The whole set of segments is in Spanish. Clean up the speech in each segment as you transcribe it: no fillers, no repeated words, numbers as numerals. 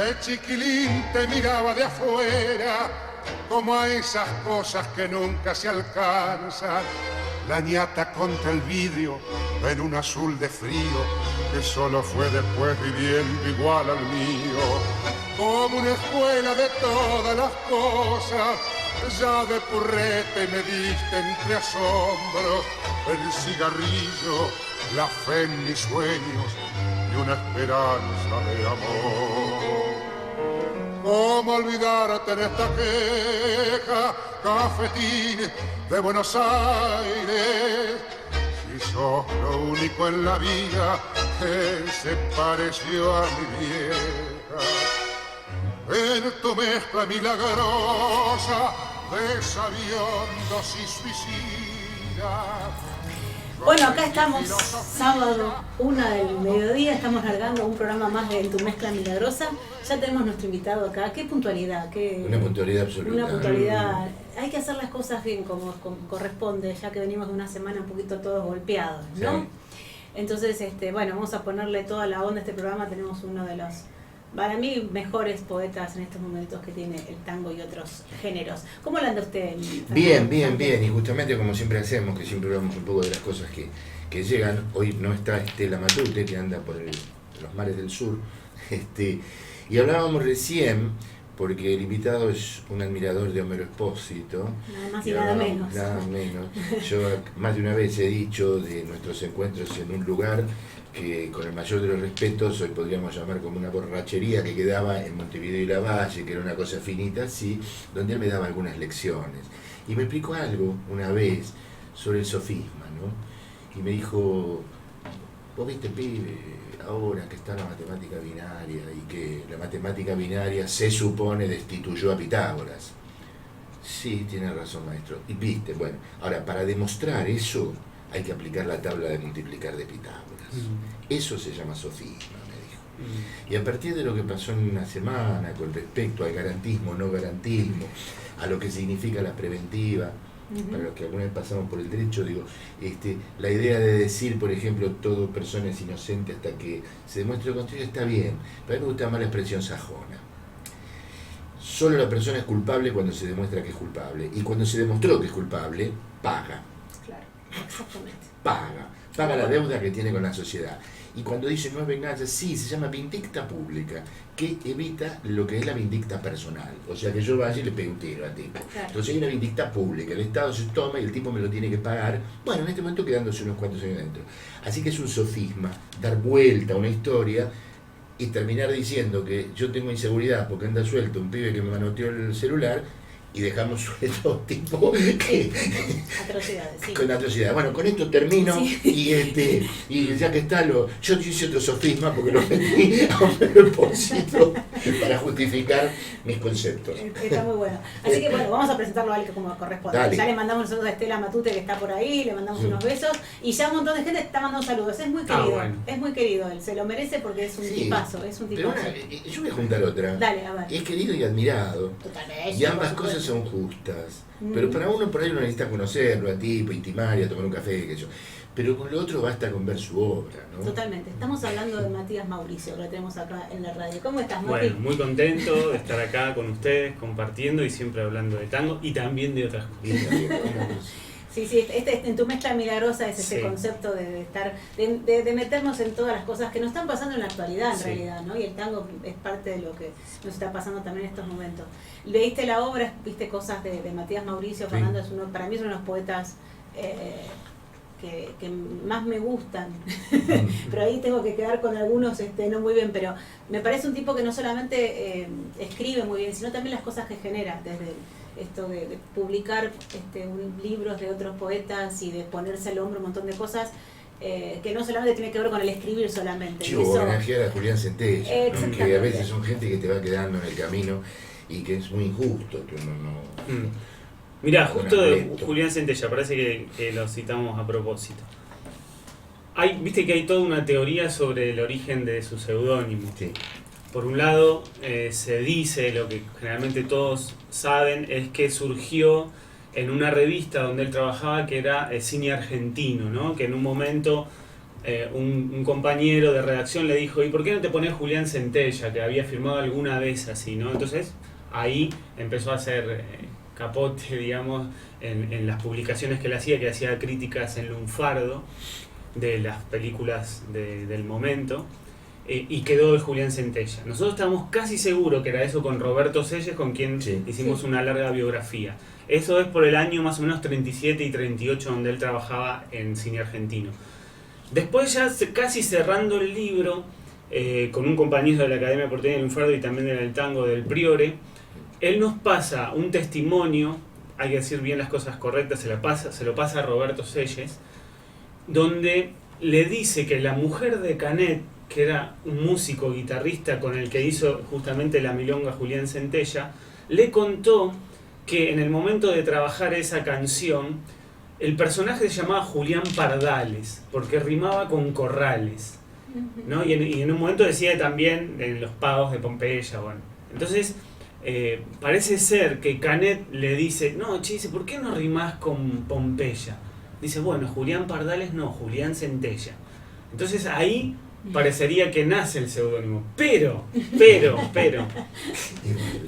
De chiquilín te miraba de afuera, como a esas cosas que nunca se alcanzan. La ñata contra el vidrio en un azul de frío que solo fue después viviendo igual al mío. Como una escuela de todas las cosas, ya de purrete me diste entre asombros el cigarrillo, la fe en mis sueños y una esperanza de amor. ¿Cómo olvidarte en esta queja, cafetín de Buenos Aires? Si sos lo único en la vida que se pareció a mi vieja. En tu mezcla milagrosa de sabiondos y suicidas. Bueno, acá estamos, sábado 1 del mediodía, estamos largando un programa más de En tu mezcla milagrosa. Ya tenemos nuestro invitado acá. ¿Qué puntualidad? Una puntualidad absoluta. Una puntualidad. Hay que hacer las cosas bien como corresponde, ya que venimos de una semana un poquito todos golpeados, ¿no? Sí. Entonces, bueno, vamos a ponerle toda la onda a este programa. Tenemos uno de los, para mí, mejores poetas en estos momentos que tiene el tango y otros géneros. ¿Cómo lo anda usted? Bien. Y justamente como siempre hacemos, que siempre hablamos un poco de las cosas que llegan. Hoy no está Estela Matute, que anda por los mares del sur. Y hablábamos recién, porque el invitado es un admirador de Homero Expósito. Nada más y nada menos. Nada menos. Yo más de una vez he dicho de nuestros encuentros en un lugar que con el mayor de los respetos hoy podríamos llamar como una borrachería que quedaba en Montevideo y Lavalle, que era una cosa finita así, donde él me daba algunas lecciones. Y me explicó algo una vez sobre el sofisma, ¿no? Y me dijo, vos viste, pibe, ahora que está la matemática binaria y que la matemática binaria se supone destituyó a Pitágoras. Sí, tiene razón, maestro. Y viste, bueno, ahora para demostrar eso hay que aplicar la tabla de multiplicar de Pitágoras. Eso se llama sofisma, me dijo. Y a partir de lo que pasó en una semana con respecto al garantismo, no garantismo, a lo que significa la preventiva, para los que alguna vez pasamos por el derecho, digo, la idea de decir, por ejemplo, todo persona es inocente hasta que se demuestre lo contrario está bien, pero a mí me gusta más la expresión sajona. Solo la persona es culpable cuando se demuestra que es culpable, y cuando se demostró que es culpable, paga. Claro, exactamente. Paga la deuda que tiene con la sociedad. Y cuando dice no es venganza, sí, se llama vindicta pública, que evita lo que es la vindicta personal. O sea, que yo vaya y le pegue un tiro al tipo. Claro. Entonces hay una vindicta pública, el Estado se toma y el tipo me lo tiene que pagar, bueno, en este momento quedándose unos cuantos años dentro. Así que es un sofisma, dar vuelta a una historia y terminar diciendo que yo tengo inseguridad porque anda suelto un pibe que me manoteó el celular, y dejamos suelto tipo que atrocidades, sí. Con atrocidades. Bueno, con esto termino, sí. y ya que está yo hice otro sofisma porque lo metí a un propósito para justificar mis conceptos. Está muy bueno. Así que bueno, vamos a presentarlo a él como corresponde. Dale. Ya le mandamos nosotros a Estela Matute, que está por ahí, le mandamos unos besos y ya un montón de gente está mandando saludos. Es muy querido, bueno. Es muy querido él, se lo merece porque es un tipazo, Pero una, yo voy a juntar otra. Dale, a ver. Es querido y admirado. Totalmente. Y ambas cosas son justas. Pero para uno por ahí uno necesita conocerlo a tipo, intimar y a tomar un café, que yo. Pero con lo otro basta con ver su obra, ¿no? Totalmente. Estamos hablando de Matías Mauricio, que lo tenemos acá en la radio. ¿Cómo estás, Mati? Bueno, muy contento de estar acá con ustedes, compartiendo y siempre hablando de tango y también de otras cosas. Sí, en tu mezcla milagrosa es ese Sí. concepto de estar, de meternos en todas las cosas que nos están pasando en la actualidad, en Sí. realidad, ¿no? Y el tango es parte de lo que nos está pasando también en estos momentos. Leíste la obra, viste cosas de Matías Mauricio. Sí. Fernando para mí es uno de los poetas que más me gustan, pero ahí tengo que quedar con algunos no muy bien, pero me parece un tipo que no solamente escribe muy bien, sino también las cosas que genera, desde esto de publicar libros de otros poetas y de ponerse al hombro un montón de cosas, que no solamente tiene que ver con el escribir solamente. Chivo, homenajear a Julián Centella, ¿no? Exactamente. Que a veces son gente que te va quedando en el camino y que es muy injusto que uno no... Mirá, justo de Honesto. Julián Centella, parece que lo citamos a propósito. Viste que hay toda una teoría sobre el origen de su seudónimo. Sí. Por un lado, se dice, lo que generalmente todos saben, es que surgió en una revista donde él trabajaba que era Cine Argentino, ¿no? Que en un momento un compañero de redacción le dijo, ¿y por qué no te pones Julián Centella, que había firmado alguna vez así, ¿no? Entonces ahí empezó a hacer capote, digamos, en las publicaciones que hacía críticas en lunfardo de las películas del momento, y quedó el Julián Centella. Nosotros estábamos casi seguros que era eso con Roberto Selles, con quien hicimos una larga biografía. Eso es por el año más o menos 37 y 38, donde él trabajaba en cine argentino. Después, ya casi cerrando el libro, con un compañero de la Academia Porteña del Lunfardo y también del Tango del Priore, él nos pasa un testimonio, hay que decir bien las cosas correctas, se lo pasa a Roberto Selles, donde le dice que la mujer de Canet, que era un músico guitarrista con el que hizo justamente la milonga Julián Centella, le contó que en el momento de trabajar esa canción, el personaje se llamaba Julián Pardales, porque rimaba con corrales, ¿no? Y en un momento decía también en los pagos de Pompeya. Bueno, entonces parece ser que Canet le dice, no, dice, ¿por qué no rimás con Pompeya? Dice, bueno, Julián Pardales no, Julián Centella. Entonces ahí parecería que nace el seudónimo. Pero,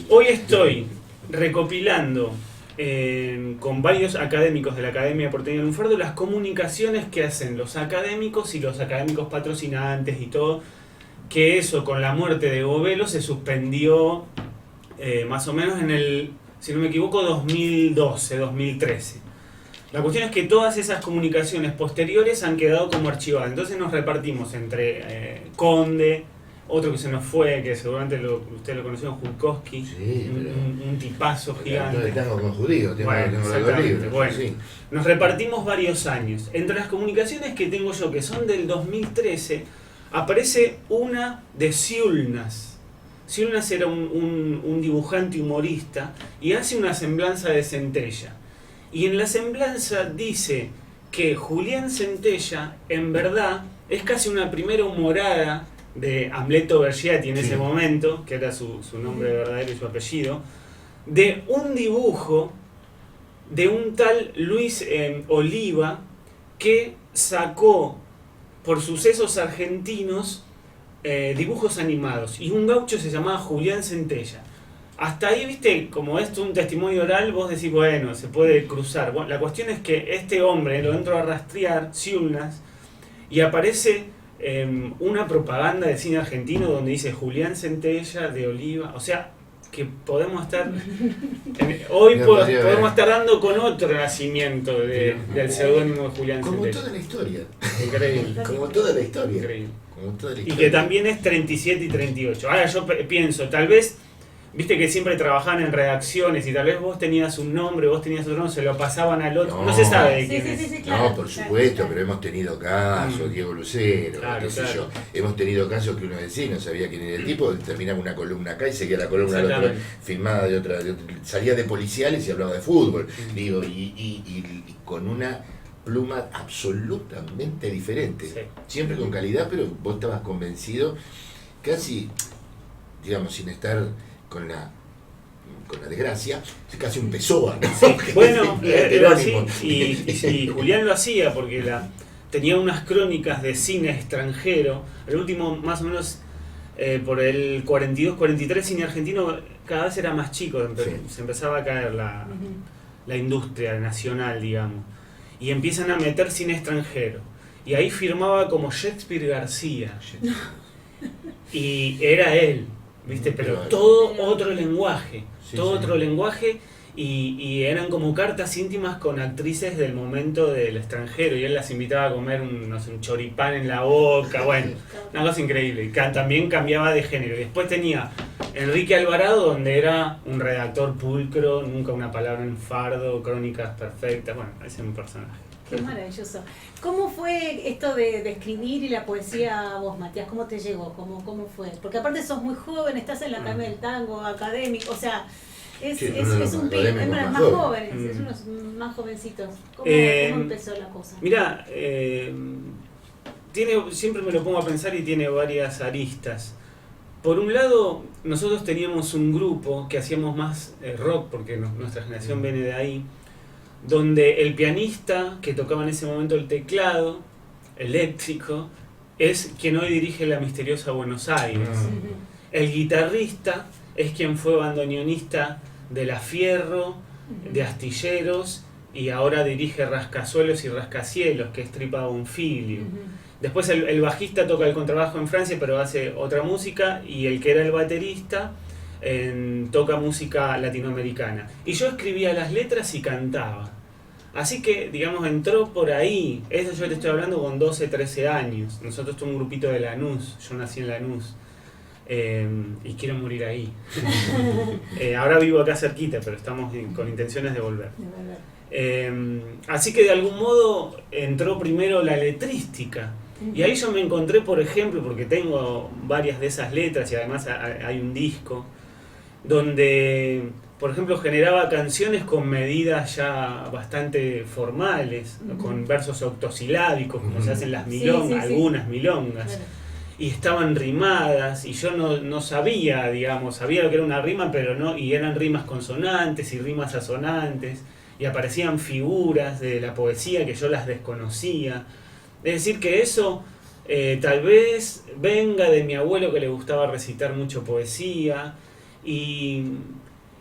hoy estoy recopilando con varios académicos de la Academia Porteña del Lunfardo las comunicaciones que hacen los académicos y los académicos patrocinantes y todo, que eso con la muerte de Govelo se suspendió más o menos en el, si no me equivoco, 2012, 2013. La cuestión es que todas esas comunicaciones posteriores han quedado como archivadas, entonces nos repartimos entre Conde, otro que se nos fue, que seguramente usted lo conoció, Julkowski, sí, un tipazo gigante. Estamos con judíos, tengo exactamente. libros. Bueno, Sí. nos repartimos varios años. Entre las comunicaciones que tengo yo, que son del 2013, aparece una de Ciulnas. Ciulnas era un dibujante humorista y hace una semblanza de Centella. Y en la semblanza dice que Julián Centella, en verdad, es casi una primera humorada de Amleto Bergiati en ese momento, que era su nombre verdadero y su apellido, de un dibujo de un tal Luis Oliva, que sacó por sucesos argentinos dibujos animados, y un gaucho se llamaba Julián Centella. Hasta ahí, viste, como esto es un testimonio oral, vos decís, bueno, se puede cruzar. Bueno, la cuestión es que este hombre lo entró a rastrear, Ciulnas, y aparece una propaganda de cine argentino donde dice Julián Centella de Oliva. O sea, que podemos estar hoy podemos estar dando con otro nacimiento del seudónimo de Julián como Centella. Toda la historia. Increíble. Como toda la historia. Increíble. Como toda la Y historia. que también es 37 y 38. Ahora yo pienso, tal vez, viste que siempre trabajaban en redacciones y tal vez vos tenías un nombre, vos tenías otro nombre, se lo pasaban al otro. No se sabe de quién es. claro, No, por supuesto, claro. pero hemos tenido casos, Diego Lucero, Claro, qué sé claro. yo. Hemos tenido casos que uno decía, no sabía quién era el tipo, terminaba una columna acá y seguía la columna al otro, Exactamente. filmada de otra, salía de policiales y hablaba de fútbol. Digo, y con una pluma absolutamente diferente. Sí. Siempre con calidad, pero vos estabas convencido, casi, digamos, sin estar con la desgracia, casi un Pessoa, ¿no? Sí, bueno, era así, Heterónimo. y Julián lo hacía porque tenía unas crónicas de cine extranjero. El último, más o menos, por el 42-43, cine argentino cada vez era más chico, se empezaba a caer la industria nacional, digamos, y empiezan a meter cine extranjero. Y ahí firmaba como Shakespeare García, y era él, ¿viste? Pero todo otro lenguaje. Otro lenguaje, y eran como cartas íntimas con actrices del momento del extranjero, y él las invitaba a comer un choripán en la boca, bueno, una cosa increíble. Y también cambiaba de género. Y después tenía Enrique Alvarado, donde era un redactor pulcro, nunca una palabra en fardo, crónicas perfectas, bueno, ese es un personaje. Qué maravilloso. ¿Cómo fue esto de escribir y la poesía a vos, Matías? ¿Cómo te llegó? ¿Cómo fue? Porque aparte sos muy joven, estás en la Academia del Tango, académico, o sea, es un pibe, es más jóvenes, es unos más jovencitos. ¿Cómo empezó la cosa? Mirá, siempre me lo pongo a pensar y tiene varias aristas. Por un lado, nosotros teníamos un grupo que hacíamos más rock, porque nuestra generación viene de ahí, donde el pianista que tocaba en ese momento el teclado eléctrico, es quien hoy dirige la misteriosa Buenos Aires. El guitarrista es quien fue bandoneonista de La Fierro, de Astilleros, y ahora dirige Rascasuelos y Rascacielos, que es Tripa Bonfiglio. Después el bajista toca el contrabajo en Francia, pero hace otra música, y el que era el baterista toca música latinoamericana. Y yo escribía las letras y cantaba. Así que, digamos, entró por ahí. Eso yo te estoy hablando con 12, 13 años. Nosotros somos un grupito de Lanús, yo nací en Lanús. Y quiero morir ahí. Ahora vivo acá cerquita, pero estamos con intenciones de volver. Así que de algún modo entró primero la letrística. Y ahí yo me encontré, por ejemplo, porque tengo varias de esas letras y además hay un disco, donde, por ejemplo, generaba canciones con medidas ya bastante formales, con versos octosilábicos, como se hacen las milongas, algunas milongas. Claro. Y estaban rimadas, y yo no sabía, digamos, sabía lo que era una rima, pero no, y eran rimas consonantes y rimas asonantes, y aparecían figuras de la poesía que yo las desconocía. Es decir, que eso tal vez venga de mi abuelo, que le gustaba recitar mucho poesía, y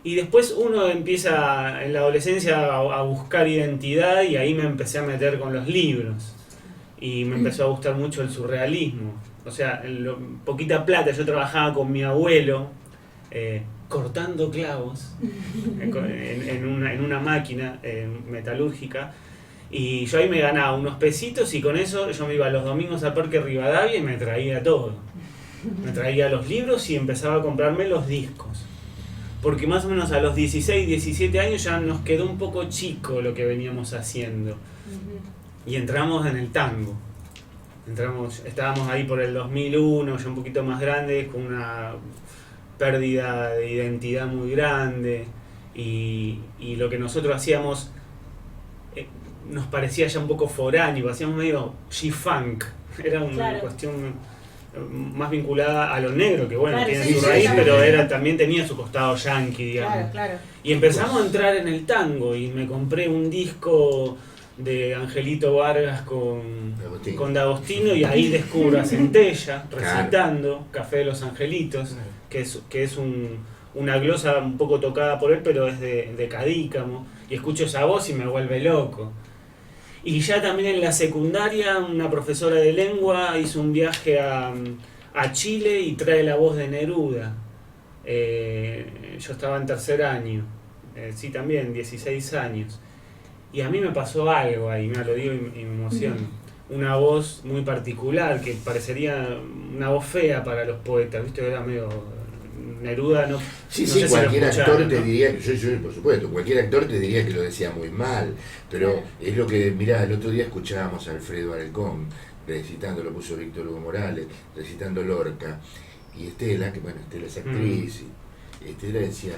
después uno empieza en la adolescencia a buscar identidad, y ahí me empecé a meter con los libros, y me empezó a gustar mucho el surrealismo. O sea, poquita plata, yo trabajaba con mi abuelo cortando clavos en una máquina metalúrgica, y yo ahí me ganaba unos pesitos, y con eso yo me iba los domingos al Parque Rivadavia y me traía todo. Me traía los libros y empezaba a comprarme los discos. Porque más o menos a los 16, 17 años ya nos quedó un poco chico lo que veníamos haciendo. Y entramos en el tango. Estábamos ahí por el 2001, ya un poquito más grandes, con una pérdida de identidad muy grande, y lo que nosotros hacíamos nos parecía ya un poco foráneo, hacíamos medio G-Funk, era una cuestión más vinculada a lo negro, que bueno, tiene su raíz, pero también tenía su costado yankee, digamos. Y empezamos a entrar en el tango, y me compré un disco de Angelito Vargas con D'Agostino, y ahí descubro a Centella recitando Café de los Angelitos, que es una glosa un poco tocada por él, pero es de Cadícamo, y escucho esa voz y me vuelve loco. Y ya también en la secundaria una profesora de lengua hizo un viaje a Chile y trae la voz de Neruda. Yo estaba en tercer año, sí, también 16 años. Y a mí me pasó algo ahí, me lo digo y me emociono. Una voz muy particular, que parecería una voz fea para los poetas, ¿viste? Era medio Neruda, no. Sí, no sí, sé cualquier si actor te ¿no? diría, yo por supuesto, cualquier actor te diría que lo decía muy mal, pero es lo que, mirá, el otro día escuchábamos a Alfredo Alarcón recitando, lo puso Víctor Hugo Morales, recitando Lorca, y Estela, que bueno, Estela es actriz, y Estela decía,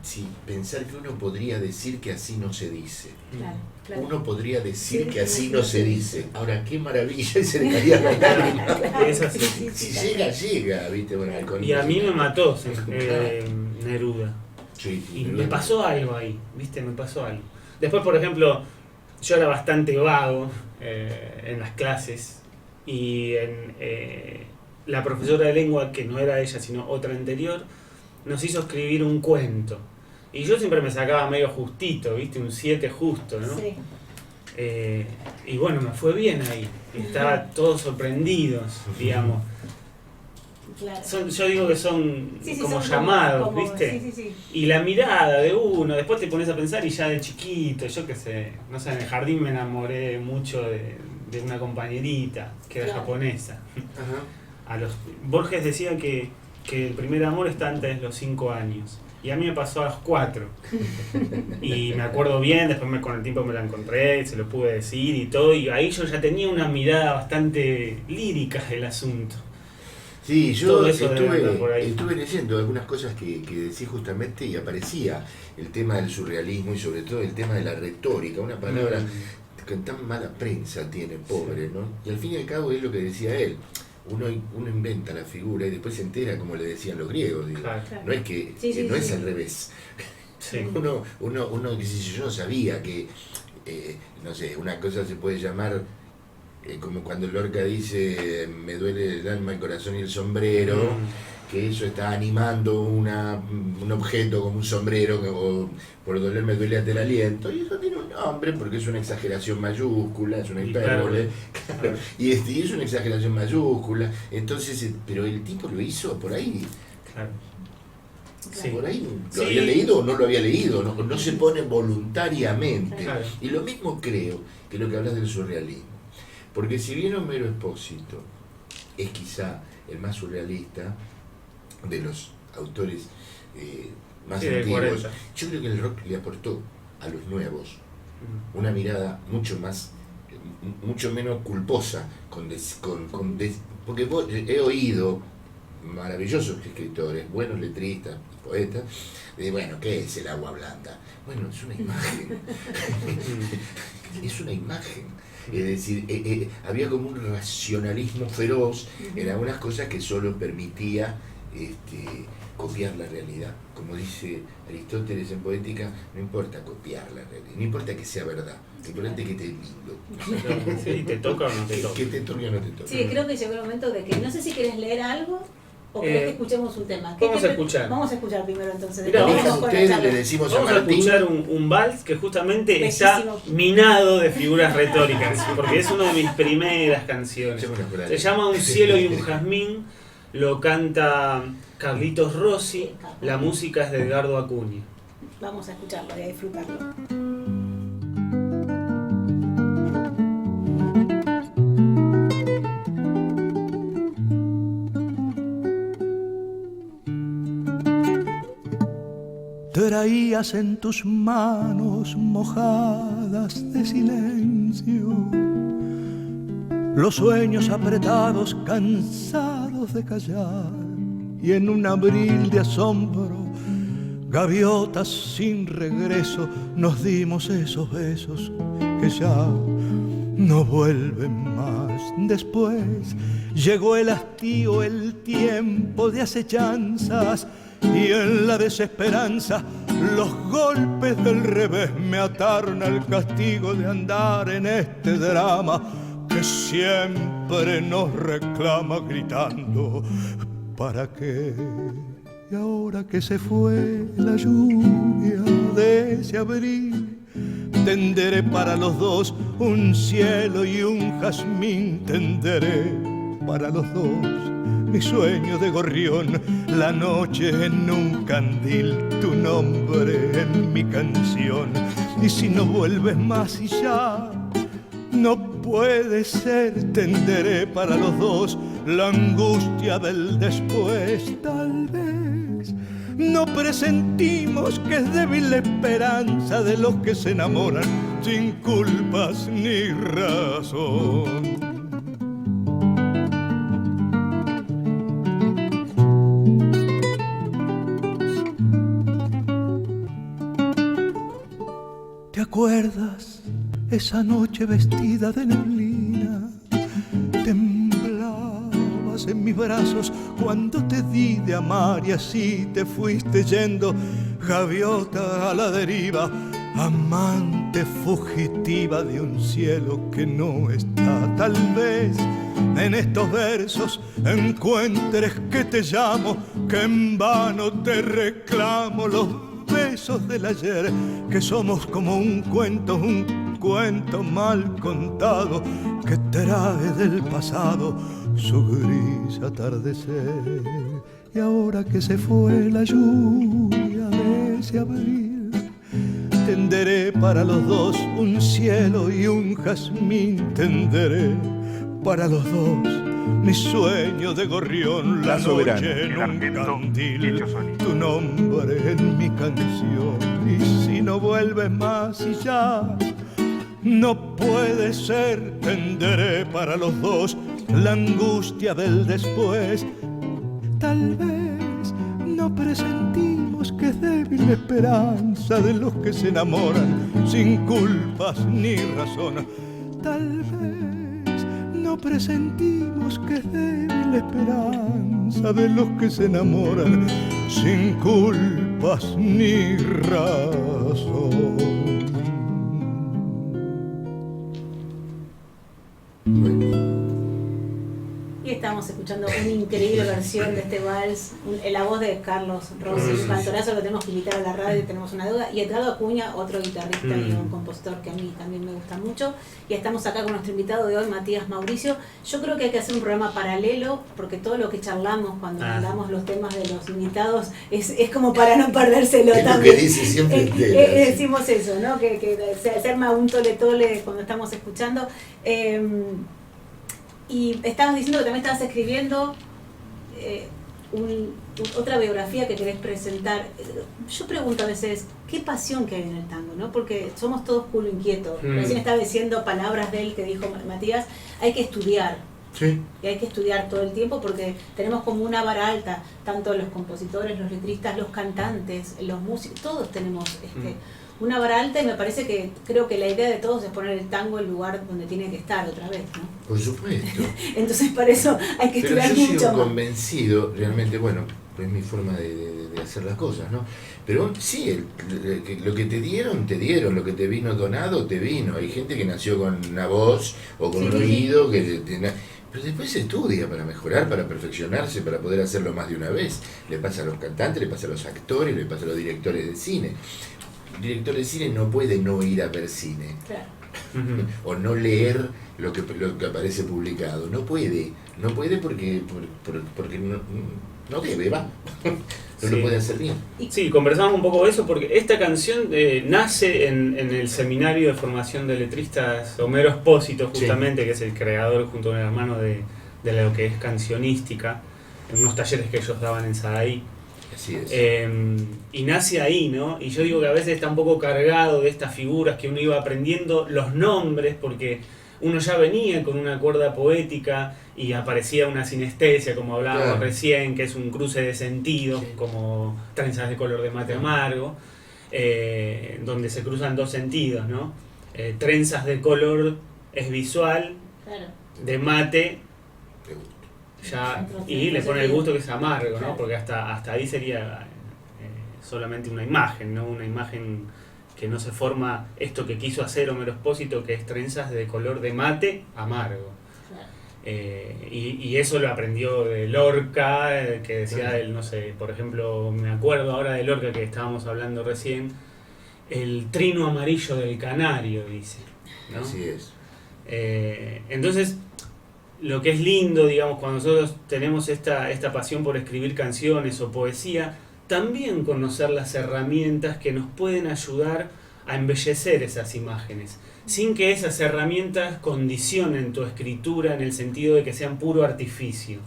sí, pensar que uno podría decir que así no se dice. Claro. Uno podría decir que así no se dice. Ahora, qué maravilla, y se dejaría la lágrima. Es así. Si llega, viste, bueno, Y a mí me mató Neruda. Sí, Y me pasó algo ahí, ¿viste? Me pasó algo. Después, por ejemplo, yo era bastante vago en las clases, y la profesora de lengua, que no era ella, sino otra anterior, nos hizo escribir un cuento. Y yo siempre me sacaba medio justito, ¿viste? Un 7 justo, ¿no? Sí. Y bueno, me fue bien ahí. Estaban todos sorprendidos, digamos. Claro. Yo digo que son como son llamados, como, ¿viste? Sí. Y la mirada de uno, después te pones a pensar, y ya de chiquito, yo qué sé, no sé, en el jardín me enamoré mucho de una compañerita que era japonesa. Borges decía que el primer amor está antes de los 5 años. Y a mí me pasó a los 4. Y me acuerdo bien, después con el tiempo me la encontré, se lo pude decir y todo, y ahí yo ya tenía una mirada bastante lírica del asunto. Sí, yo estuve leyendo algunas cosas que decís justamente, y aparecía el tema del surrealismo y sobre todo el tema de la retórica, una palabra que tan mala prensa tiene, pobre, ¿no? Y al fin y al cabo es lo que decía él. Uno inventa la figura y después se entera como le decían los griegos, digo. Claro. No es que no es al revés. Sí. Uno qué sé yo no sabía que no sé, una cosa se puede llamar como cuando Lorca dice me duele el alma, el corazón y el sombrero, que eso está animando un objeto como un sombrero, o por doler me duele hasta el aliento, y eso tiene un nombre porque es una exageración mayúscula, es una hipérbole, claro, y es una exageración mayúscula, entonces, pero el tipo lo hizo por ahí. Claro. Sí. Por ahí lo había leído o no lo había leído, no se pone voluntariamente. Claro. Y lo mismo creo que lo que hablas del surrealismo. Porque si bien Homero Expósito es quizá el más surrealista de los autores más antiguos, yo creo que el rock le aportó a los nuevos una mirada mucho menos culposa, porque he oído maravillosos escritores, buenos letristas, poetas, bueno, ¿qué es el agua blanda? Bueno, es una imagen. Es una imagen. Es decir, había como un racionalismo feroz en algunas cosas que solo permitía copiar la realidad. Como dice Aristóteles en Poética, no importa copiar la realidad, no importa que sea verdad, lo importante es que esté lindo. Sí, te toca o no te toca. Que te toque o no te toque. Sí, creo que llegó el momento de que no sé si querés leer algo o querés que escuchemos un tema. Vamos a escuchar. Vamos a escuchar primero entonces. Mirá, ustedes le decimos vamos a a Martín. escuchar un vals que justamente Bellísimo. está minado de figuras retóricas, porque es una de mis primeras canciones. Se llama Un cielo y un jazmín, lo canta Carlitos Rossi, la música es de Edgardo Acuña. Vamos a escucharlo y a disfrutarlo. Traías en tus manos mojadas de silencio los sueños apretados, cansados de callar, y en un abril de asombro, gaviotas sin regreso, nos dimos esos besos que ya no vuelven más. Después llegó el hastío, el tiempo de acechanzas, y en la desesperanza los golpes del revés me ataron al castigo de andar en este drama que siempre nos reclama gritando ¿para qué? Y ahora que se fue la lluvia de ese abril, tenderé para los dos un cielo y un jazmín, tenderé para los dos mi sueño de gorrión, la noche en un candil, tu nombre en mi canción. Y si no vuelves más y ya no puede ser, tenderé para los dos la angustia del después. Tal vez no presentimos que es débil la esperanza de los que se enamoran sin culpas ni razón. ¿Te acuerdas esa noche vestida de neblina? Temblabas en mis brazos cuando te di de amar y así te fuiste yendo, gaviota a la deriva, amante fugitiva de un cielo que no está. Tal vez en estos versos encuentres que te llamo, que en vano te reclamo los besos del ayer, que somos como un cuento mal contado, que trae del pasado su gris atardecer. Y ahora que se fue la lluvia de ese abril, tenderé para los dos un cielo y un jazmín, tenderé para los dos mi sueño de gorrión, la noche en un candil, tu nombre en mi canción. Y si no vuelves más y ya no puede ser, tenderé para los dos la angustia del después. Tal vez no presentimos que es débil la esperanza de los que se enamoran sin culpas ni razón. Tal vez no presentimos que es débil la esperanza de los que se enamoran sin culpas ni razón. Bueno, Y estamos escuchando una increíble versión de este vals, la voz de Carlos Rossi, un cantorazo que tenemos que invitar a la radio, tenemos una deuda, y Edgardo Acuña, otro guitarrista y un compositor que a mí también me gusta mucho. Y estamos acá con nuestro invitado de hoy, Matías Mauricio. Yo creo que hay que hacer un programa paralelo, porque todo lo que charlamos cuando hablamos los temas de los invitados es como para no perdérselo es también. Lo que dice siempre decimos eso, ¿no? Que se arma un tole-tole cuando estamos escuchando. Y estabas diciendo que también estabas escribiendo otra biografía que querés presentar. Yo pregunto a veces, ¿qué pasión que hay en el tango? ¿No? Porque somos todos culo inquieto. Recién estaba diciendo palabras de él que dijo Matías, hay que estudiar. Sí. Y hay que estudiar todo el tiempo porque tenemos como una vara alta, tanto los compositores, los letristas, los cantantes, los músicos, todos tenemos una vara alta, y me parece que creo que la idea de todos es poner el tango en el lugar donde tiene que estar otra vez, ¿no? Por supuesto. Entonces para eso hay que estudiar mucho. Pero yo sigo convencido, realmente, bueno, es mi forma de hacer las cosas, ¿no? Pero sí, lo que te dieron, lo que te vino donado, te vino. Hay gente que nació con una voz o con un oído, pero después se estudia para mejorar, para perfeccionarse, para poder hacerlo más de una vez. Le pasa a los cantantes, le pasa a los actores, le pasa a los directores de cine. El director de cine no puede no ir a ver cine. Claro. O no leer lo que aparece publicado. No puede porque no debe, va. No lo puede hacer bien. Sí, conversamos un poco de eso porque esta canción nace en el seminario de formación de letristas Homero Espósito, justamente, que es el creador junto con el hermano de lo que es cancionística, en unos talleres que ellos daban en Sadaí. Así es. Y nace ahí, ¿no? Y yo digo que a veces está un poco cargado de estas figuras que uno iba aprendiendo los nombres, porque uno ya venía con una cuerda poética y aparecía una sinestesia, como hablábamos recién, que es un cruce de sentidos, como trenzas de color de mate amargo, donde se cruzan dos sentidos, ¿no? Trenzas de color es visual, de mate ya, y le pone el gusto que es amargo, ¿no? Porque hasta ahí sería solamente una imagen, ¿no? Una imagen que no se forma esto que quiso hacer Homero Espósito, que es trenzas de color de mate amargo. Y eso lo aprendió de Lorca, que decía él, no sé, por ejemplo, me acuerdo ahora de Lorca que estábamos hablando recién, el trino amarillo del canario, dice, ¿no? Así es. Entonces, lo que es lindo, digamos, cuando nosotros tenemos esta pasión por escribir canciones o poesía, también conocer las herramientas que nos pueden ayudar a embellecer esas imágenes, sin que esas herramientas condicionen tu escritura en el sentido de que sean puro artificio,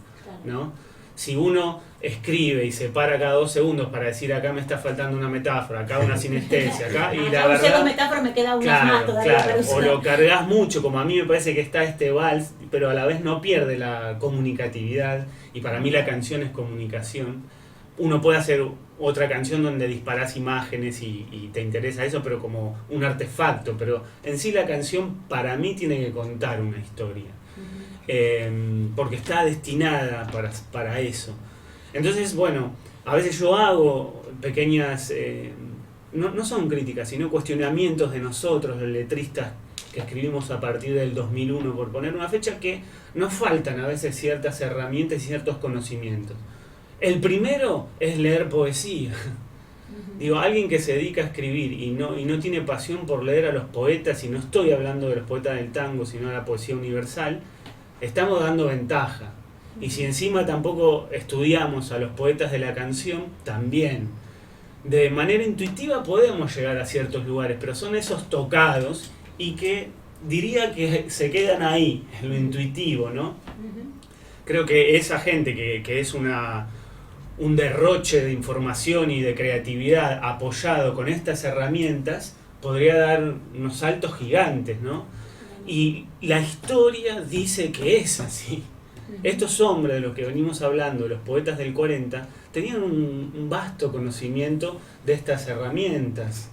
¿no? Si uno escribe y se para cada 2 segundos para decir acá me está faltando una metáfora, acá una sinestesia, acá, y la verdad... dos metáforas, me queda una más todavía. Claro, o lo cargas mucho, como a mí me parece que está este vals, pero a la vez no pierde la comunicatividad, y para mí la canción es comunicación. Uno puede hacer otra canción donde disparás imágenes y te interesa eso, pero como un artefacto, pero en sí la canción para mí tiene que contar una historia. Porque está destinada para eso. Entonces, bueno, a veces yo hago pequeñas, no son críticas, sino cuestionamientos de nosotros, los letristas que escribimos a partir del 2001, por poner una fecha, que nos faltan a veces ciertas herramientas y ciertos conocimientos. El primero es leer poesía. Digo, alguien que se dedica a escribir y no tiene pasión por leer a los poetas, y no estoy hablando de los poetas del tango, sino de la poesía universal, estamos dando ventaja. Y si encima tampoco estudiamos a los poetas de la canción, también. De manera intuitiva podemos llegar a ciertos lugares, pero son esos tocados y que diría que se quedan ahí, en lo intuitivo, ¿no? Creo que esa gente que es un derroche de información y de creatividad apoyado con estas herramientas podría dar unos saltos gigantes, ¿no? Y la historia dice que es así. Estos hombres de los que venimos hablando, los poetas del 40, tenían un vasto conocimiento de estas herramientas,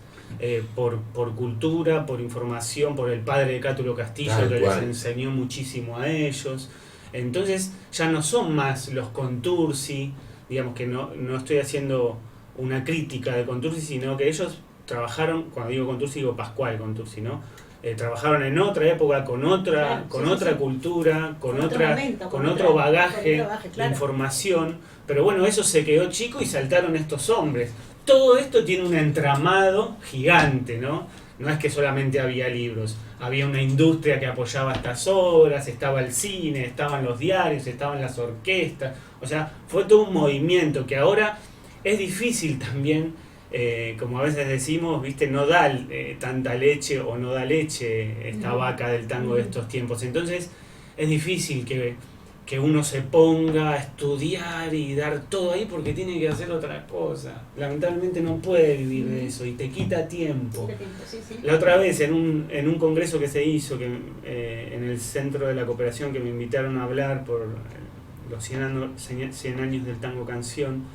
por cultura, por información, por el padre de Cátulo Castillo, que les enseñó muchísimo a ellos. Entonces ya no son más los Contursi, digamos que no estoy haciendo una crítica de Contursi, sino que ellos trabajaron, cuando digo Contursi digo Pascual Contursi, ¿no? trabajaron en otra época, con otra cultura, con otro bagaje de información, pero bueno, eso se quedó chico y saltaron estos hombres. Todo esto tiene un entramado gigante, ¿no? No es que solamente había libros, había una industria que apoyaba estas obras, estaba el cine, estaban los diarios, estaban las orquestas, o sea, fue todo un movimiento que ahora es difícil también, como a veces decimos, ¿viste? No da tanta leche o no da leche esta vaca del tango de estos tiempos, entonces es difícil que uno se ponga a estudiar y dar todo ahí porque tiene que hacer otra cosa. Lamentablemente no puede vivir de eso y te quita tiempo. La otra vez en un congreso que se hizo en el Centro de la Cooperación, que me invitaron a hablar por los 100 años del tango canción,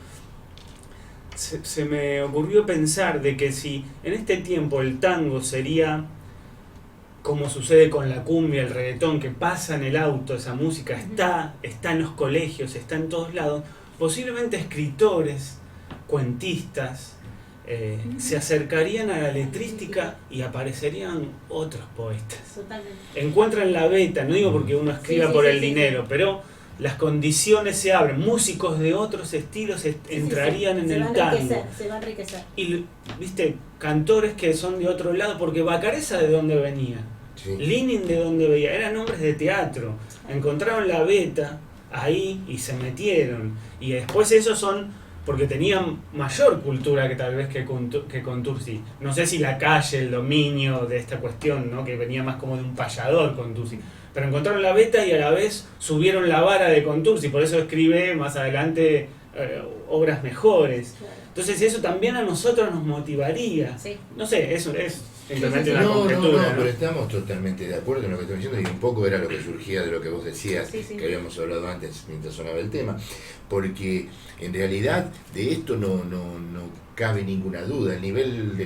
se me ocurrió pensar de que si en este tiempo el tango sería, como sucede con la cumbia, el reggaetón, que pasa en el auto, esa música está en los colegios, está en todos lados, posiblemente escritores, cuentistas, se acercarían a la letrística y aparecerían otros poetas. Totalmente. Encuentran la beta, no digo porque uno escriba por el dinero, pero las condiciones se abren, músicos de otros estilos entrarían en el tango. Se va a enriquecer. Y, viste, cantores que son de otro lado, porque Bacareza, ¿de dónde venía? Sí. Linin, ¿de dónde venía? Eran hombres de teatro. Encontraron la beta ahí y se metieron. Y después esos son, porque tenían mayor cultura que tal vez que Contursi. No sé si la calle, el dominio de esta cuestión, ¿no? Que venía más como de un payador Contursi. Pero encontraron la beta y a la vez subieron la vara de Contursi, por eso escribe más adelante obras mejores. Claro. Entonces eso también a nosotros nos motivaría. Sí. No sé, eso es simplemente una conjetura. No, pero estamos totalmente de acuerdo en lo que estoy diciendo y un poco era lo que surgía de lo que vos decías, que habíamos hablado antes mientras sonaba el tema, porque en realidad de esto no cabe ninguna duda. El nivel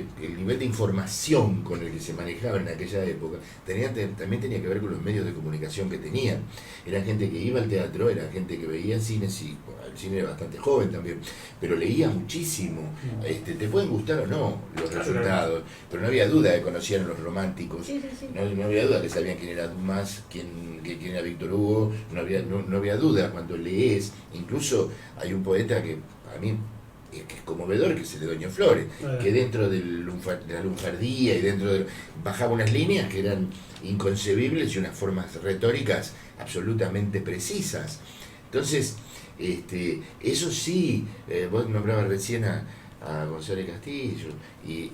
de información con el que se manejaba en aquella época también tenía que ver con los medios de comunicación que tenían. Era gente que iba al teatro, era gente que veía cine, sí, el cine era bastante joven también, pero leía muchísimo. Te pueden gustar o no los resultados, pero no había duda que conocían a los románticos, no había duda que sabían quién era Dumas, quién era Víctor Hugo, no había duda cuando lees. Incluso hay un poeta que a mí que es conmovedor, que es el de Doña Flores, que dentro de la lunfardía y bajaba unas líneas que eran inconcebibles y unas formas retóricas absolutamente precisas. Entonces, eso sí, vos nombrabas recién a González Castillo, y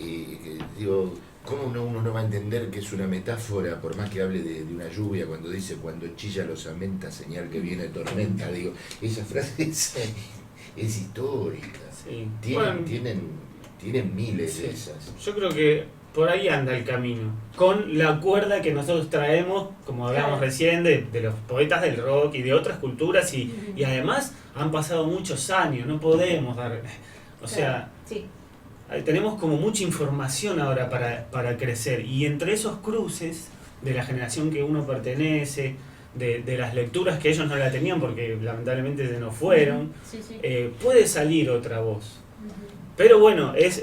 digo, ¿cómo uno no va a entender que es una metáfora, por más que hable de una lluvia, cuando dice, cuando chilla los amenta, señal que viene tormenta? Digo, esa frase es histórica. Sí. Tienen miles de esas. Yo creo que por ahí anda el camino. Con la cuerda que nosotros traemos, como hablábamos recién, de los poetas del rock y de otras culturas, y además han pasado muchos años, no podemos dar... O sea, tenemos como mucha información ahora para crecer, y entre esos cruces de la generación que uno pertenece, de las lecturas que ellos no la tenían porque lamentablemente se nos fueron, puede salir otra voz. Pero bueno, es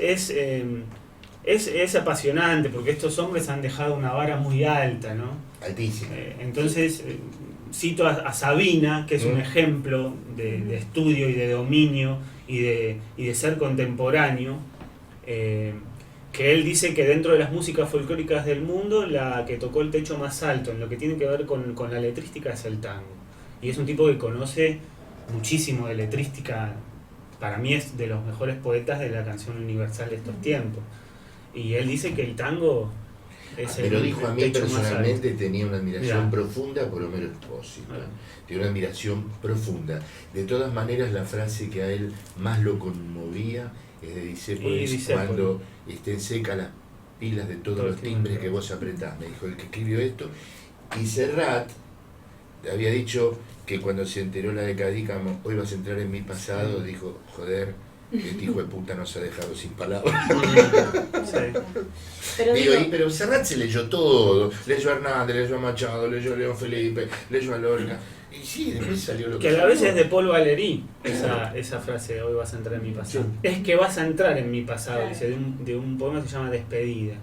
apasionante porque estos hombres han dejado una vara muy alta, ¿no? Altísima. Entonces, cito a Sabina, que es un ejemplo de estudio y de dominio y de ser contemporáneo, que él dice que dentro de las músicas folclóricas del mundo, la que tocó el techo más alto en lo que tiene que ver con la letrística es el tango. Y es un tipo que conoce muchísimo de letrística, para mí es de los mejores poetas de la canción universal de estos tiempos. Y él dice que el tango es pero dijo a mí personalmente, tenía una admiración profunda por Homero Expósito. Tenía una admiración profunda. De todas maneras, la frase que a él más lo conmovía es de Discépolis, cuando estén secas las pilas de todos los timbres que vos apretás, me dijo el que escribió esto. Y Serrat había dicho que cuando se enteró la de Cadícamo, hoy vas a entrar en mi pasado, dijo, joder, este hijo de puta nos ha dejado sin palabras. Pero Serrat se leyó todo, leyó a Hernández, leyó a Machado, leyó a León Felipe, leyó a Lorca. Y sí, después salió lo que a la vez es de Paul Valéry, esa frase de hoy vas a entrar en mi pasado. Es que vas a entrar en mi pasado, dice, de un poema que se llama Despedida.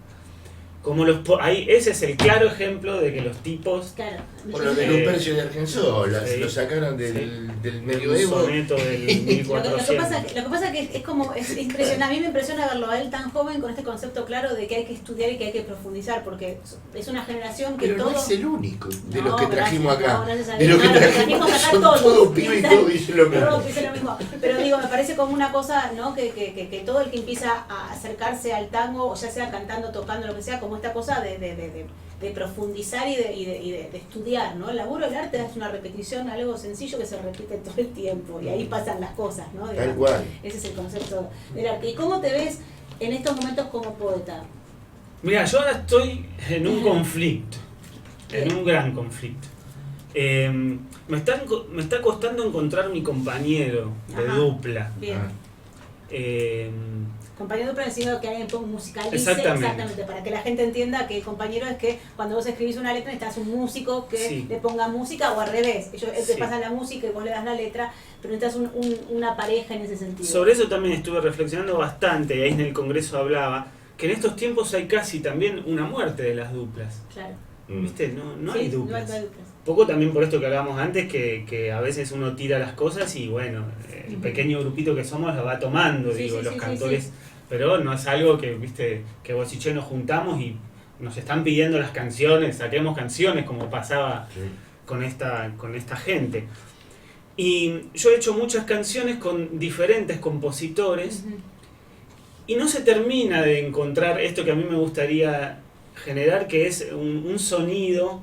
como ahí ese es el claro ejemplo de que los tipos Claro. O lo de Lupercio de Argensola, Sí. lo sacaron del un medioevo. soneto del Lo que 1400. pasa que es como, es impresionante, a mí me impresiona verlo a él tan joven con este concepto claro de que hay que estudiar y que hay que profundizar, porque es una generación que Pero todo... no es el único de No, los que trajimos gracias, acá. no, gracias a De Dios. los que No, los que trajimos trajimos acá son todos. todos pibes y todos dicen lo mismo. Todos dicen lo mismo. Pero digo, me parece como una cosa, ¿no? Que todo el que empieza a acercarse al tango, o ya sea cantando, tocando, lo que sea, como esta cosa de profundizar y de estudiar, ¿no? El laburo del arte es una repetición, algo sencillo que se repite todo el tiempo, y ahí pasan las cosas, ¿no? Tal cual. Ese es el concepto del arte. ¿Y cómo te ves en estos momentos como poeta? Mira, yo ahora estoy en un conflicto, en un gran conflicto. Me está costando encontrar mi compañero de Ajá. dupla. Bien. Ah. Compañero dupla necesito que alguien musicalice, Exactamente. para que la gente entienda que compañero es que cuando vos escribís una letra necesitas un músico que Sí. le ponga música, o al revés, ellos te Sí. pasan la música y vos le das la letra, pero necesitas una pareja en ese sentido. Sobre eso también estuve reflexionando bastante, y ahí en el Congreso hablaba, que en estos tiempos hay casi también una muerte de las duplas. Claro. ¿Viste? No Sí, hay duplas. no hay duplas. Poco también por esto que hablábamos antes, que a veces uno tira las cosas y bueno, el pequeño grupito que somos lo va tomando, Sí, digo, sí, los sí, cantores, sí. pero no es algo que, viste, que vos y yo nos juntamos y nos están pidiendo las canciones, saquemos canciones como pasaba Sí. con esta gente. Y yo he hecho muchas canciones con diferentes compositores Ujú. y no se termina de encontrar esto que a mí me gustaría generar, que es un sonido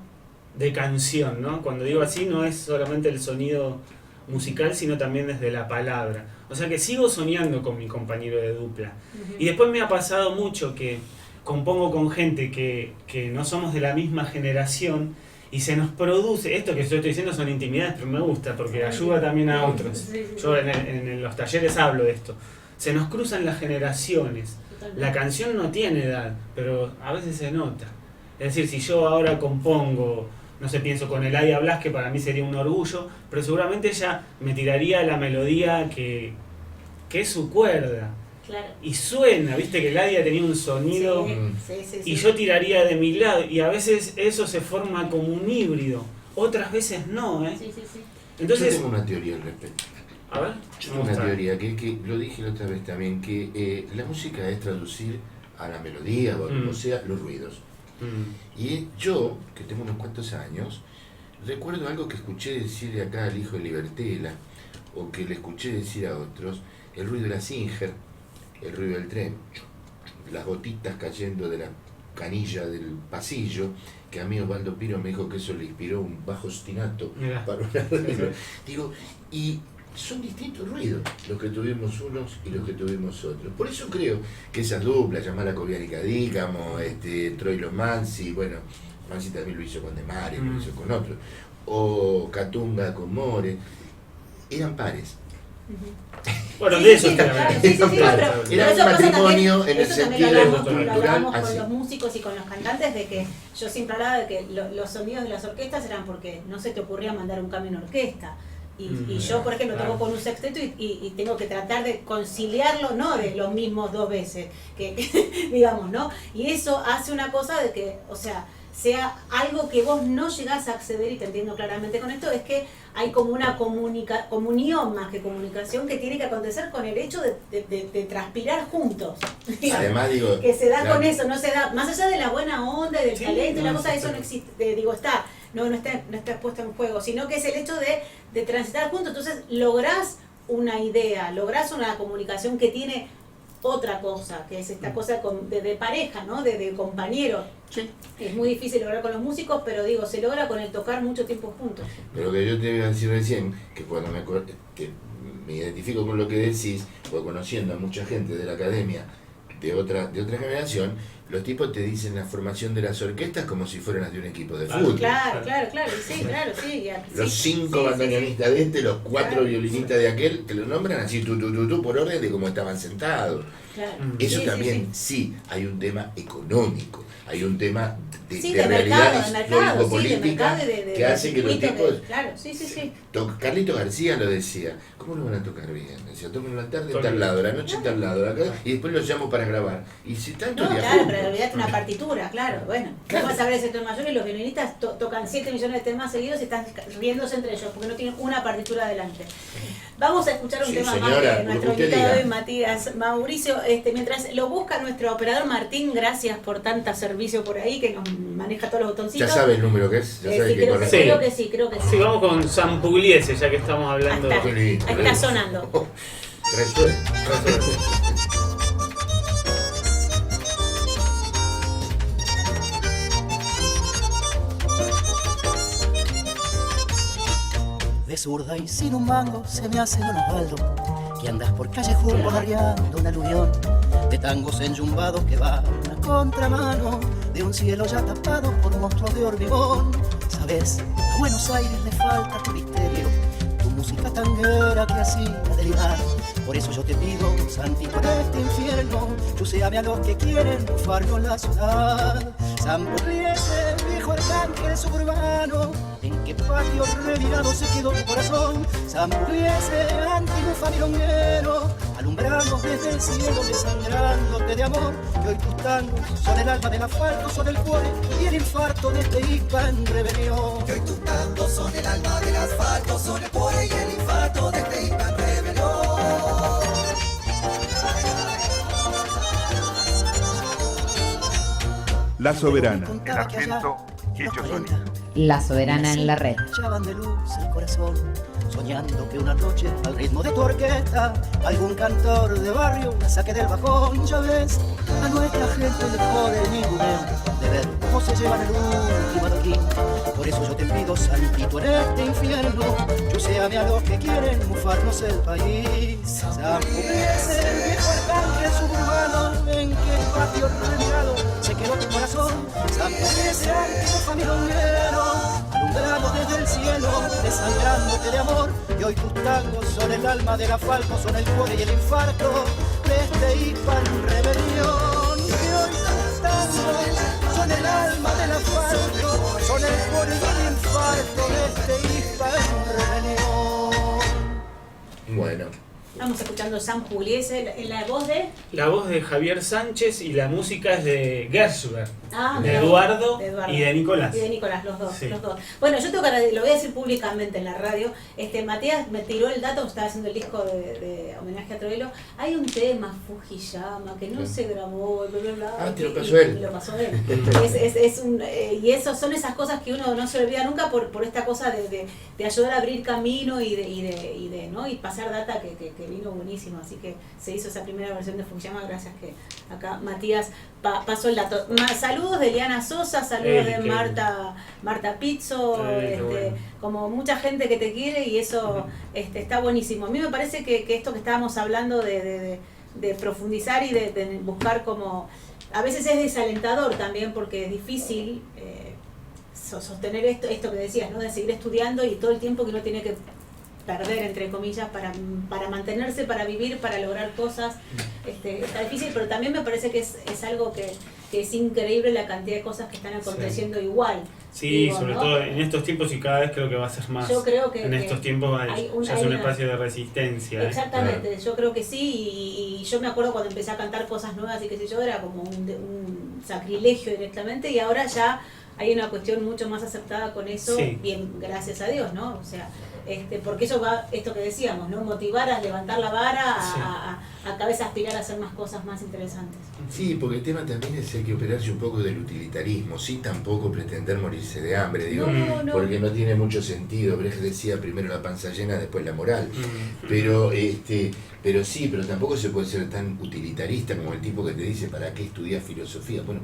de canción, ¿no? Cuando digo así, no es solamente el sonido musical, sino también desde la palabra. O sea que sigo soñando con mi compañero de dupla. Ujú. Y después me ha pasado mucho que compongo con gente que no somos de la misma generación y se nos produce, esto que yo estoy diciendo son intimidades, pero me gusta porque ayuda también a otros. Sí, sí, sí. Yo en los talleres hablo de esto. Se nos cruzan las generaciones. Totalmente. La canción no tiene edad, pero a veces se nota. Es decir, si yo ahora compongo, no sé, pienso con Eladia Blas, que para mí sería un orgullo, pero seguramente ella me tiraría la melodía que es su cuerda. Claro. Y suena, viste que Eladia tenía un sonido, Sí. y yo tiraría de mi lado, y a veces eso se forma como un híbrido, otras veces no, ¿eh? Sí. Yo Entonces, tengo una teoría al respecto. a ver, Yo tengo una teoría que lo dije la otra vez también, que la música es traducir a la melodía o como sea los ruidos. Y yo, que tengo unos cuantos años, recuerdo algo que escuché decir acá al hijo de Libertela, o que le escuché decir a otros, el ruido de la Singer, el ruido del tren, las gotitas cayendo de la canilla del pasillo, que a mí Osvaldo Piro me dijo que eso le inspiró un bajo ostinato Mirá. para una radio. Digo, y son distintos ruidos los que tuvimos unos y los que tuvimos otros. Por eso creo que esas duplas, Yamala Cobian y Cadícamo, Troilo Mansi, bueno, Mansi también lo hizo con De Mare, lo hizo con otros, o Catunga con More, eran pares. bueno, Sí, de eso sí, estoy claro, hablando. sí, pero Era eso un pasa matrimonio también, en el eso también sentido lo hablamos cultural, con así. los músicos y con los cantantes, de que yo siempre hablaba de que los sonidos de las orquestas eran porque no se te ocurría mandar un cambio en orquesta. Y yo, por ejemplo, claro. toco con un sexteto y tengo que tratar de conciliarlo, no de los mismos dos veces, que digamos, ¿no? Y eso hace una cosa de que, o sea, sea algo que vos no llegás a acceder, y te entiendo claramente con esto, es que hay como una comunión más que comunicación que tiene que acontecer con el hecho de transpirar juntos. Además, digo, Que se da claro, con eso, no se da, más allá de la buena onda y del Sí, talento y la no, cosa, sí, eso sí. no existe, digo, no está puesto en juego, sino que es el hecho de transitar juntos. Entonces lográs una idea, lográs una comunicación que tiene otra cosa, que es esta cosa de pareja, ¿no? De compañero. sí. Es muy difícil lograr con los músicos, pero digo, se logra con el tocar mucho tiempo juntos. Pero lo que yo te iba a decir recién, que cuando me identifico con lo que decís, o conociendo a mucha gente de la academia de otra generación, los tipos te dicen la formación de las orquestas como si fueran las de un equipo de fútbol. Claro, sí. Los 5 bandoneonistas de este, los 4 Claro. violinistas de aquel, te lo nombran así, tú, por orden de cómo estaban sentados. Claro. Eso Sí, también, sí, hay un tema económico, hay un tema de Sí, realidad de mercado, histórico-política de que hace que los circuito, tipos... claro, sí. Carlito García lo decía, ¿cómo lo van a tocar bien? Decía, toquen la tarde en Todo tal bien. lado, la noche en tal lado, acá, y después los llamo para grabar. Y si tanto No, de claro, pero pero olvidate una partitura, claro. Bueno, vamos a saber ese tono mayor y los violinistas tocan 7 millones de temas seguidos y están riéndose entre ellos porque no tienen una partitura adelante. Vamos a escuchar un tema señora, más de nuestro usted invitado diga. de hoy, Matías. Mauricio, mientras lo busca nuestro operador Martín, gracias por tanta servicio por ahí que nos maneja todos los botoncitos. Ya sabe el número que es, ya sabe Sí, que corresponde. creo que sí, creo que sí. Sí, vamos con San Pugliese, ya que estamos hablando. Ahí está. Qué lindo, Ahí está sonando. Resuelve. De zurda y sin un mango se me hace Don Osvaldo, que andas por callejón borrareando un aluvión de tangos enyumbados que van a contramano de un cielo ya tapado por monstruos de hormigón. Sabes, a Buenos Aires le falta tu misterio, tu música tanguera que hacía delirar. Por eso yo te pido, Santito, en este infierno, chuséame a los que quieren bufar con la ciudad. San Pugliese, viejo arcángel suburbano, ¿en qué patio revirado se quedó tu corazón? San Pugliese, antiguo milonguero, alumbramos desde el cielo desangrándote de amor. Que hoy tus tangos son el alma del asfalto, son el cuore y el infarto de este Ica en rebelión. Que hoy tus tangos son el alma del asfalto, son el cuore y el infarto de este Ica en rebelión. La Soberana, el Argento y Hecho Sonido. La Soberana en la red. Echaban de luz el corazón, soñando que una noche al ritmo de tu orquesta algún cantor de barrio la saque del bajón. Ya ves, a nuestra gente le jode ninguneo de ver cómo se llevan el último adoquín. Por eso yo te pido, Santito, en este infierno, chuséame a los que quieren mufarnos el país. San Pugliese, el viejo arcángel suburbano, en que patio remirado se quedó tu corazón. San Pugliese, antiguo familonguero, alumbrado desde el cielo, desangrándote de amor. Y hoy tus tangos son el alma del asfalto, son el cuore y el infarto de este Ica en rebelión. Y hoy tus tangos son el alma del asfalto, son el cuore y el infarto de este Ica en rebelión. Bueno, Estamos escuchando San Pugliese en la voz de... La voz de Javier Sánchez y la música es de Gershberg, Ah, de mira, Eduardo de y de Nicolás. Y de Nicolás, los dos, Sí. los dos. Bueno, yo tengo que, lo voy a decir públicamente en la radio, Matías me tiró el dato, estaba haciendo el disco de homenaje a Troilo, hay un tema, Fujiyama, que no se grabó, bla, bla, bla. Ah, te lo y- pasó él. Me lo pasó él. Y eso son esas cosas que uno no se olvida nunca por esta cosa de ayudar a abrir camino ¿no? Y pasar data que vino buenísimo, así que se hizo esa primera versión de Fujiyama, gracias que acá Matías pasó el dato. Saludos de Eliana Sosa, saludos de Marta Pizzo, Qué bueno. como mucha gente que te quiere y eso está buenísimo. A mí me parece que esto que estábamos hablando de profundizar y de buscar como... A veces es desalentador también porque es difícil sostener esto que decías, ¿no? De seguir estudiando y todo el tiempo que uno tiene que perder, entre comillas, para mantenerse, para vivir, para lograr cosas. Está difícil, pero también me parece que es algo que es increíble la cantidad de cosas que están aconteciendo igual. Sí, Digo, sobre ¿no? todo en estos tiempos y cada vez creo que va a ser más. Yo creo que en estos tiempos hay ya es un una- espacio de resistencia. Exactamente, yo creo que sí, y yo me acuerdo cuando empecé a cantar cosas nuevas y qué sé yo, era como un sacrilegio directamente, y ahora ya hay una cuestión mucho más aceptada con eso, Sí. bien, gracias a Dios, ¿no? O sea, porque eso va, esto que decíamos, ¿no? Motivar a levantar la vara, Sí. a cada vez aspirar a hacer más cosas más interesantes. sí, porque el tema también es el que operarse un poco del utilitarismo, sí, tampoco pretender morirse de hambre, digo, No. porque no tiene mucho sentido. Brecht decía primero la panza llena, después la moral. Mm. Pero sí, pero tampoco se puede ser tan utilitarista como el tipo que te dice ¿para qué estudias filosofía? Bueno,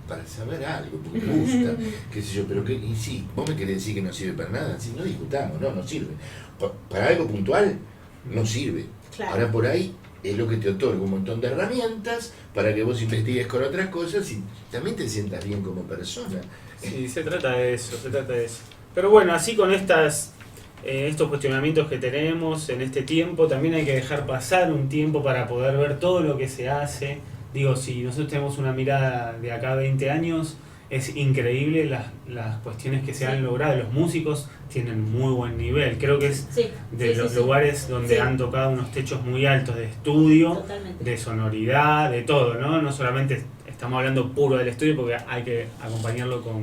para saber algo, porque me gusta, qué sé yo, pero que, y sí, vos me querés decir que no sirve para nada, sí, no discutamos, no sirve. Para algo puntual, no sirve. Claro. Ahora por ahí es lo que te otorga un montón de herramientas para que vos investigues con otras cosas y también te sientas bien como persona. Sí, se trata de eso. Pero bueno, así con estos cuestionamientos que tenemos en este tiempo, también hay que dejar pasar un tiempo para poder ver todo lo que se hace. Digo, si nosotros tenemos una mirada de acá a 20 años, es increíble las cuestiones que se han logrado. Los músicos tienen muy buen nivel. Creo que es Sí, de sí, los sí, sí. lugares donde Sí. han tocado unos techos muy altos de estudio, Totalmente. de sonoridad, de todo, ¿no? No solamente estamos hablando puro del estudio porque hay que acompañarlo con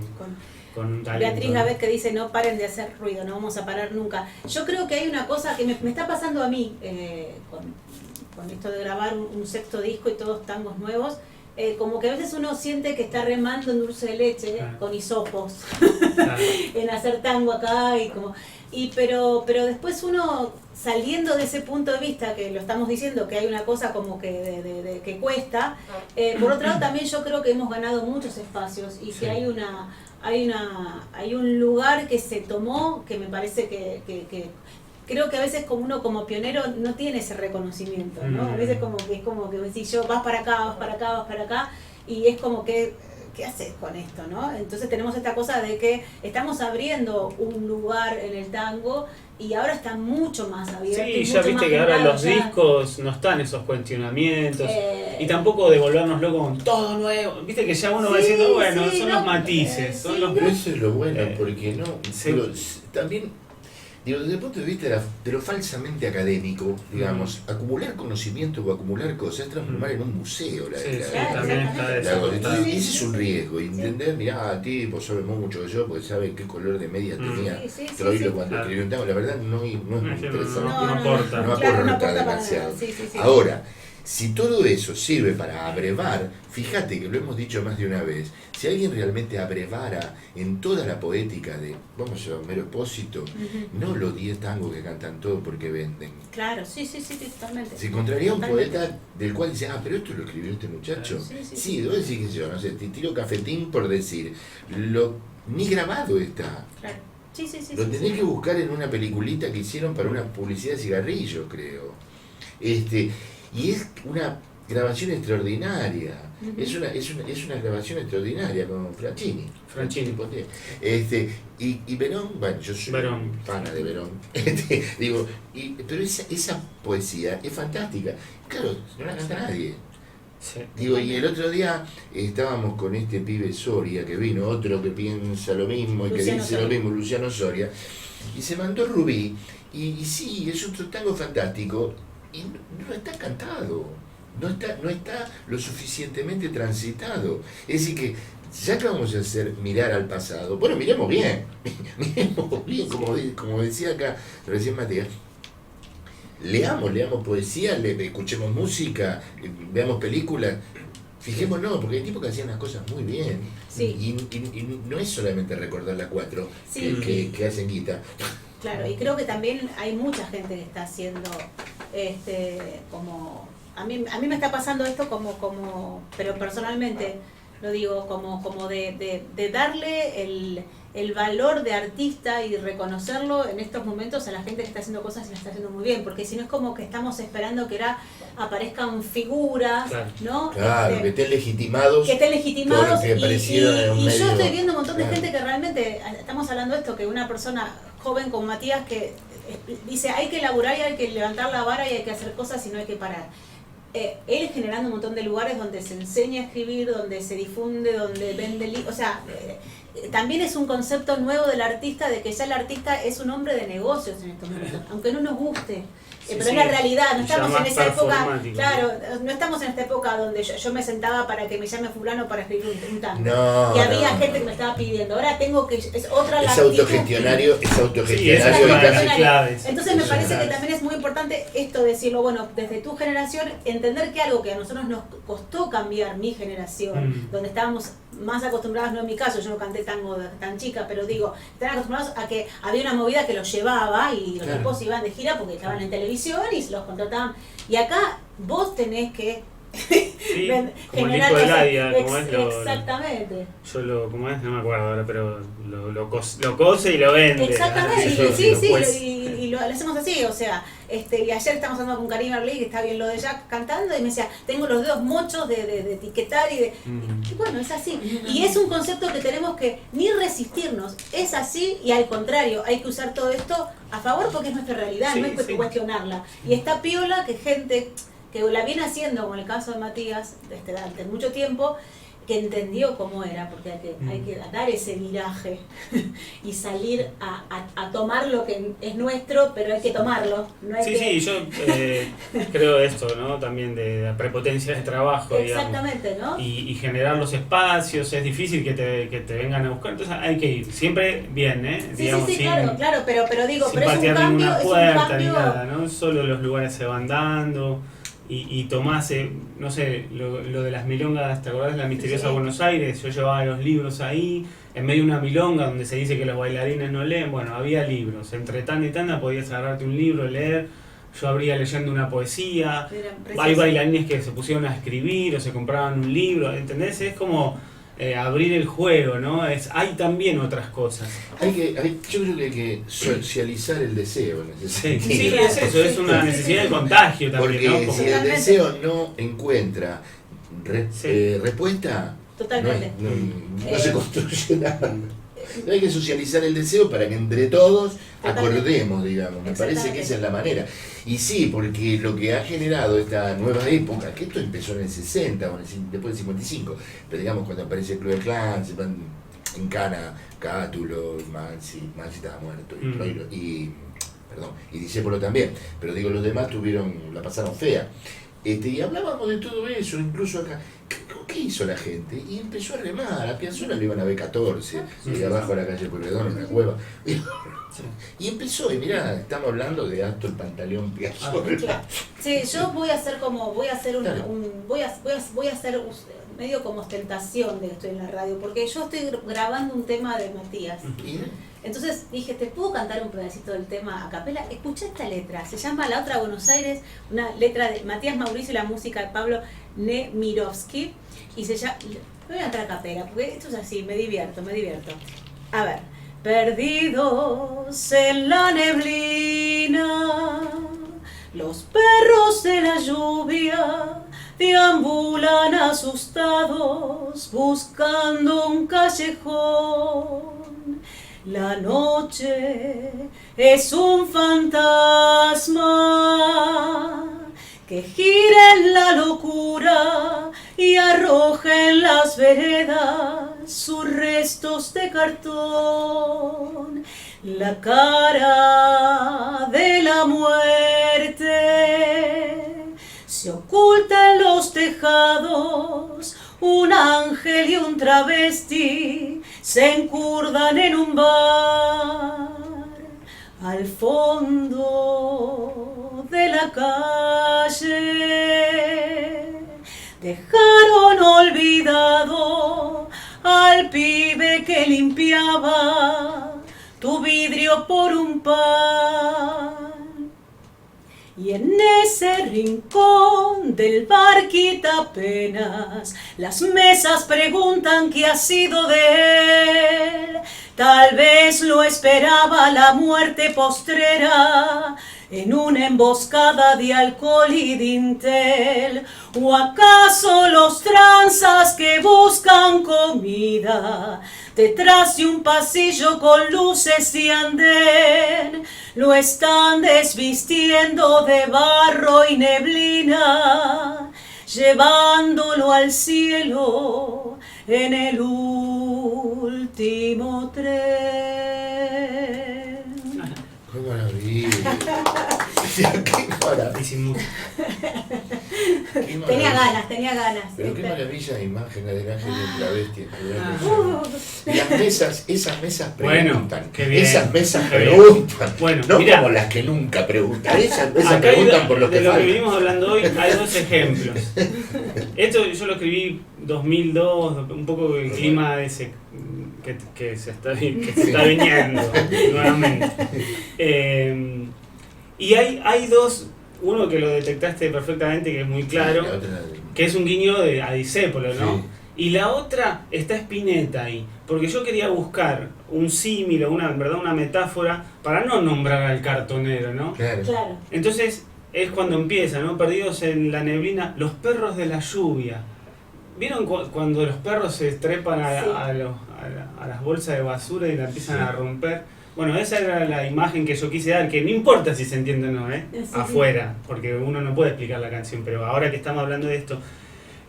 un talento. Beatriz Gabet que dice no paren de hacer ruido, no vamos a parar nunca. Yo creo que hay una cosa que me está pasando a mí con esto de grabar un sexto disco y todos tangos nuevos, como que a veces uno siente que está remando en dulce de leche, claro, con hisopos, claro, en hacer tango acá pero después uno saliendo de ese punto de vista que lo estamos diciendo que hay una cosa como que que cuesta, por otro lado también yo creo que hemos ganado muchos espacios y que hay un lugar que se tomó que me parece que creo que a veces como uno como pionero no tiene ese reconocimiento, ¿no? A veces es como que decís yo vas para acá y es como que ¿qué haces con esto, no? Entonces tenemos esta cosa de que estamos abriendo un lugar en el tango y ahora está mucho más abierto. Sí, ya viste que ahora los discos no están esos cuestionamientos y tampoco devolvérnoslo con todo nuevo. Viste que ya uno va diciendo, bueno, son los matices. Son los... Pero eso es lo bueno, porque no. Pero también, digo, desde el punto de vista de lo falsamente académico, digamos, acumular conocimiento o acumular cosas es transformar en un museo. También está eso. Entonces, ese es un riesgo, entender, mirá, tipo sabe mucho yo porque sabe qué color de media tenía Troilo cuando escribió un tango. La verdad no es muy interesante, no aporta. No aporta demasiado. Ahora, si todo eso sirve para abrevar, fíjate que lo hemos dicho más de una vez, si alguien realmente abrevara en toda la poética de, vamos a Homero Expósito, no los 10 tangos que cantan todos porque venden. Claro, sí, totalmente. Se encontraría un poeta del cual dice, pero esto lo escribió este muchacho. Sí, debo decir que yo, no sé, te tiro cafetín por decir, ni grabado está. Claro. Lo tenés que buscar en una peliculita que hicieron para una publicidad de cigarrillos, creo. Y es una grabación extraordinaria. Es una grabación extraordinaria con Franchini. Y Verón, bueno, yo soy fana de Verón. Pero esa poesía es fantástica. Claro, no la canta nadie. Sí. Y el otro día estábamos con este pibe Soria que vino, otro que piensa lo mismo y que dice lo mismo, Luciano Soria, y se mandó Rubí, y sí, es otro tango fantástico. Y no está cantado, no está lo suficientemente transitado. Es decir que, ya que vamos a hacer mirar al pasado, bueno, miremos bien, como decía acá recién Matías, leamos poesía, escuchemos música, veamos películas, fijémonos, porque hay tipos que hacían las cosas muy bien, y no es solamente recordar las 4 que hacen guita. Claro, y creo que también hay mucha gente que está haciendo como a mí me está pasando esto como pero personalmente lo digo como de darle el valor de artista y reconocerlo en estos momentos a la gente que está haciendo cosas y la está haciendo muy bien, porque si no es como que estamos esperando que ahora aparezcan figuras, ¿no? Claro, que estén legitimados. Porque aparecieron en un y medio. Yo estoy viendo un montón de gente que realmente, estamos hablando de esto, que una persona joven como Matías que dice hay que laburar y hay que levantar la vara y hay que hacer cosas y no hay que parar. Él generando un montón de lugares donde se enseña a escribir, donde se difunde, donde vende libros, o sea, también es un concepto nuevo del artista, de que ya el artista es un hombre de negocios en estos momentos, aunque no nos guste. Pero es la realidad, no estamos en esa época, claro, no estamos en esta época donde yo me sentaba para que me llame fulano para escribir un tango. Y había gente que me estaba pidiendo, ahora tengo que, es otra la autogestionario. Entonces me parece que también es muy importante esto, decirlo, bueno, desde tu generación, entender que algo que a nosotros nos costó cambiar, mi generación, donde estábamos más acostumbrados, no en mi caso, yo no canté tango tan chica, pero digo, estaban acostumbrados a que había una movida que los llevaba y los tipos iban de gira porque estaban en televisión y se los contrataban. Y acá vos tenés que como el disco de Ladia, exactamente. Como es, no me acuerdo ahora, pero lo cose y lo vende. Exactamente, y lo hacemos así, o sea, y ayer estamos hablando con Karim Arley, que está bien lo de Jack cantando, y me decía, tengo los dedos mochos de etiquetar y bueno, es así. Y es un concepto que tenemos que ni resistirnos, es así, y al contrario, hay que usar todo esto a favor porque es nuestra realidad, no hay que cuestionarla. Y está piola que gente que la viene haciendo, como el caso de Matías, durante mucho tiempo, que entendió cómo era, porque hay que dar ese viraje y salir a tomar lo que es nuestro, pero hay que tomarlo. No hay Sí, yo creo esto, ¿no? También de la prepotencia de trabajo, exactamente, digamos. ¿no? Y generar los espacios, es difícil que te vengan a buscar, entonces hay que ir. Siempre bien, Sí, digamos, sí, claro, pero digo, sin pero es un patear cambio, ninguna es un puerta ni cambio. nada, ¿no? Solo los lugares se van dando. Y tomás, no sé, lo de las milongas, ¿te acordás de la misteriosa Sí. Buenos Aires? Yo llevaba los libros ahí, en medio de una milonga donde se dice que los bailarines no leen. Bueno, había libros. Entre tanda y tanda podías agarrarte un libro, leer. Yo abría leyendo una poesía. Hay bailarines que se pusieron a escribir o se compraban un libro, ¿entendés? Es como abrir el juego, ¿no? Hay también otras cosas. Yo creo que hay que socializar el deseo en ese sentido. Sí, es eso, es una necesidad de contagio también, Porque ¿no? Como- si el deseo no encuentra respuesta, Totalmente. no se construye nada. Hay que socializar el deseo para que entre todos acordemos, digamos. Me parece que esa es la manera. Y sí, porque lo que ha generado esta nueva época, que esto empezó en el 60, o después del 55, pero digamos cuando aparece el Club del Clan, se van en Cana, Cátulo, Mansi estaba muerto, y Discépolo también, pero digo, los demás la pasaron fea. Y hablábamos de todo eso, incluso acá. ¿Qué hizo la gente? Y empezó a remar. A Piazzolla le iban a B14, y abajo a la calle Pueyrredón, una cueva. Y empezó, y mirá, estamos hablando de Astor Pantaleón Piazzolla. Sí, yo voy a hacer medio como ostentación de que estoy en la radio, porque yo estoy grabando un tema de Matías. Entonces dije, ¿te puedo cantar un pedacito del tema a capela? Escuché esta letra, se llama La Otra Buenos Aires, una letra de Matías Mauricio y la música de Pablo Nemirovsky, y se llama, voy a cantar a capela, porque esto es así, me divierto. A ver, perdidos en la neblina, los perros de la lluvia deambulan asustados buscando un callejón. La noche es un fantasma que gira en la locura y arroja en las veredas sus restos de cartón. La cara de la muerte se oculta en los tejados. Un ángel y un travesti se encurdan en un bar. Al fondo de la calle dejaron olvidado al pibe que limpiaba tu vidrio por un pan. Y en ese rincón del bar quitapenas las mesas preguntan qué ha sido de él. Tal vez lo esperaba la muerte postrera en una emboscada de alcohol y dintel. ¿O acaso los tranzas que buscan comida detrás de un pasillo con luces y andén lo están desvistiendo de barro y neblina, llevándolo al cielo en el último tren? ¡Qué maravilla! ¡Qué maravilla! Tenía ganas. Pero qué maravilla de imagen la del ángel y el travesti. Esas mesas preguntan. Bueno, qué bien. Esas mesas preguntan. Bueno, no mirá, como las que nunca preguntan. Esas mesas acá preguntan por lo que de lo que falta. venimos hablando hoy hay dos ejemplos. Esto yo lo escribí 2002, un poco el clima de ese que se está viniendo nuevamente. Y hay dos, uno que lo detectaste perfectamente, que es muy claro, que es un guiño a Discépolo, ¿no? Sí. Y la otra está Spinetta ahí, porque yo quería buscar un símil o una metáfora para no nombrar al cartonero, ¿no? Claro. Entonces es cuando empieza, ¿no? Perdidos en la neblina, los perros de la lluvia. ¿Vieron cuando los perros se trepan a las bolsas de basura y la empiezan a romper? Bueno, esa era la imagen que yo quise dar, que no importa si se entiende o no, afuera, porque uno no puede explicar la canción, pero ahora que estamos hablando de esto.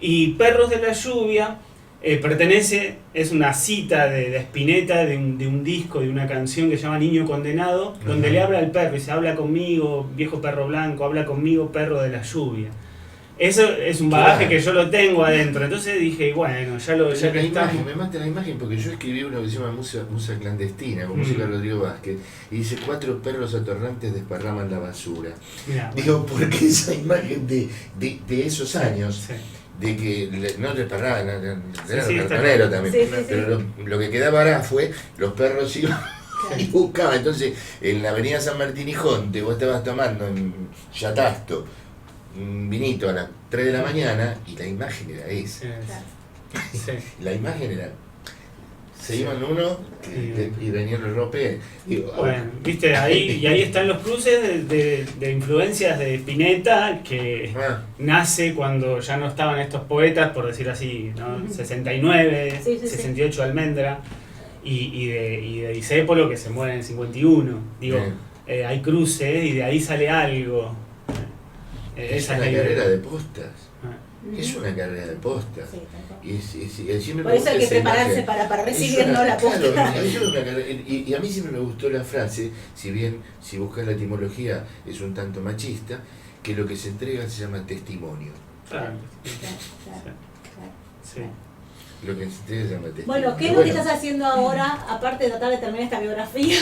Y Perros de la Lluvia es una cita de Spinetta de un disco, de una canción que se llama Niño Condenado, donde le habla al perro y se habla conmigo, viejo perro blanco, habla conmigo, perro de la lluvia. Eso es un bagaje que yo lo tengo adentro, entonces dije, bueno, ya que estamos... Me mata la imagen porque yo escribí uno que se llama Musa Clandestina, con música de Rodrigo Vázquez, y dice 4 perros atorrantes desparraman la basura. Mirá, Digo, porque esa imagen de esos años, sí. de que no desparraban, eran Sí, cartoneros también, Sí, sí, pero lo que quedaba ahora fue, los perros iban y buscaban. Entonces, en la avenida San Martín y Jonte, vos estabas tomando en Yatasto un vinito a las 3 de la mañana y la imagen era esa. Sí. La imagen era, se iban uno y venían los rope. Bueno, viste, ahí están los cruces de influencias de Spinetta, que nace cuando ya no estaban estos poetas, por decir así, ¿no? 69, 68 Almendra, y de Discépolo, que se muere en 51. Digo, hay cruces y de ahí sale algo. Es una carrera de postas. Es una carrera de postas. Por eso hay que prepararse para recibir la posta. Claro, y a mí siempre me gustó la frase, si bien si buscas la etimología es un tanto machista, que lo que se entrega se llama testimonio. Claro. Sí. Lo que se entrega se llama testimonio. Bueno, ¿qué es lo que estás haciendo ahora, aparte de tratar de terminar esta biografía?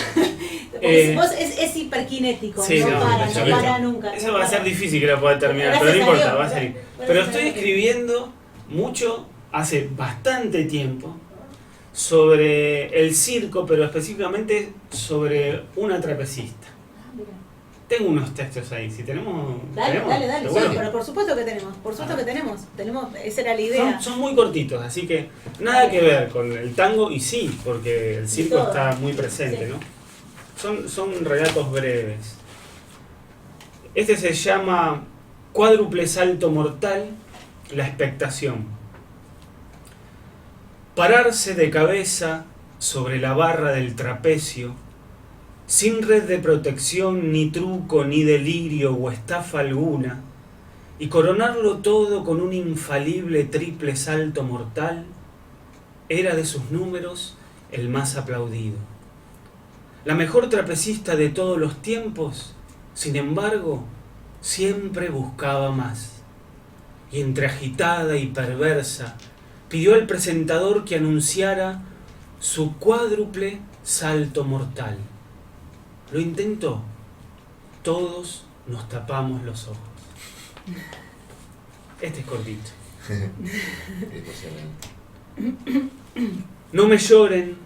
Porque vos es hiperkinético, sí, no para nunca. Eso va a ser difícil que lo pueda terminar, pero no importa, va a salir. Pero estoy escribiendo mucho, hace bastante tiempo, sobre el circo, pero específicamente sobre una trapecista. Tengo unos textos ahí, si tenemos... Dale, ¿tenemos? sí, pero por supuesto que tenemos, esa era la idea. Son muy cortitos, así que nada que ver con el tango, y sí, porque el circo está muy presente, ¿no? Son relatos breves. Este se llama Cuádruple salto mortal, la expectación. Pararse de cabeza sobre la barra del trapecio, sin red de protección, ni truco, ni delirio o estafa alguna, y coronarlo todo con un infalible triple salto mortal, era de sus números el más aplaudido. La mejor trapecista de todos los tiempos, sin embargo, siempre buscaba más, y entre agitada y perversa, pidió al presentador que anunciara su cuádruple salto mortal. Lo intentó. Todos nos tapamos los ojos. Este es cortito. No me lloren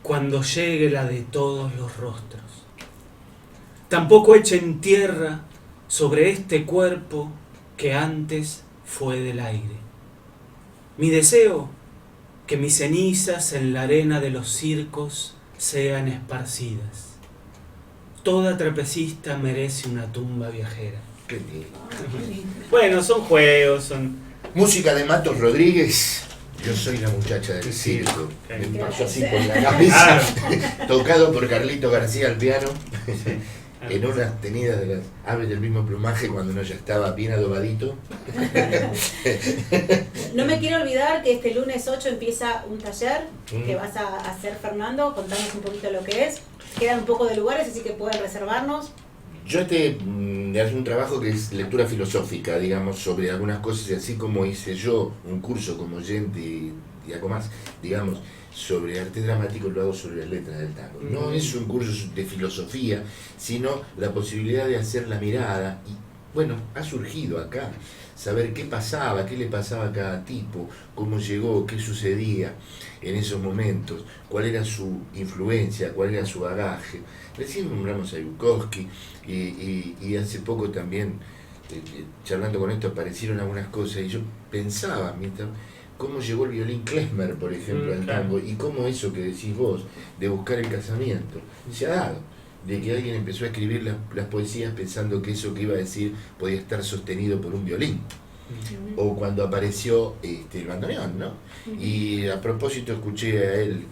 cuando llegue la de todos los rostros. Tampoco echen tierra sobre este cuerpo que antes fue del aire. Mi deseo, que mis cenizas en la arena de los circos sean esparcidas. Toda trapecista merece una tumba viajera. Qué lindo. Bueno, son juegos, son... Música de Matos Rodríguez. Yo soy la muchacha del circo. Me pasó así por la cabeza. Tocado por Carlito García al piano. En unas tenidas de las aves del mismo plumaje cuando uno ya estaba bien adobadito. No me quiero olvidar que este lunes 8 empieza un taller que vas a hacer, Fernando. Contanos un poquito lo que es. Quedan un poco de lugares, así que pueden reservarnos. Yo hago un trabajo que es lectura filosófica, digamos, sobre algunas cosas, y así como hice yo un curso como oyente y algo más, digamos, sobre arte dramático, lo hago sobre las letras del tango. No es un curso de filosofía, sino la posibilidad de hacer la mirada, y bueno, ha surgido acá, saber qué pasaba, qué le pasaba a cada tipo, cómo llegó, qué sucedía en esos momentos, cuál era su influencia, cuál era su bagaje. Recién nombramos a Bukowski y hace poco también, charlando con esto, aparecieron algunas cosas y yo pensaba, mientras, cómo llegó el violín klezmer, por ejemplo, al tango, y cómo eso que decís vos, de buscar el casamiento, se ha dado, de que alguien empezó a escribir las poesías pensando que eso que iba a decir podía estar sostenido por un violín. O cuando apareció el bandoneón, ¿no? Y a propósito escuché a él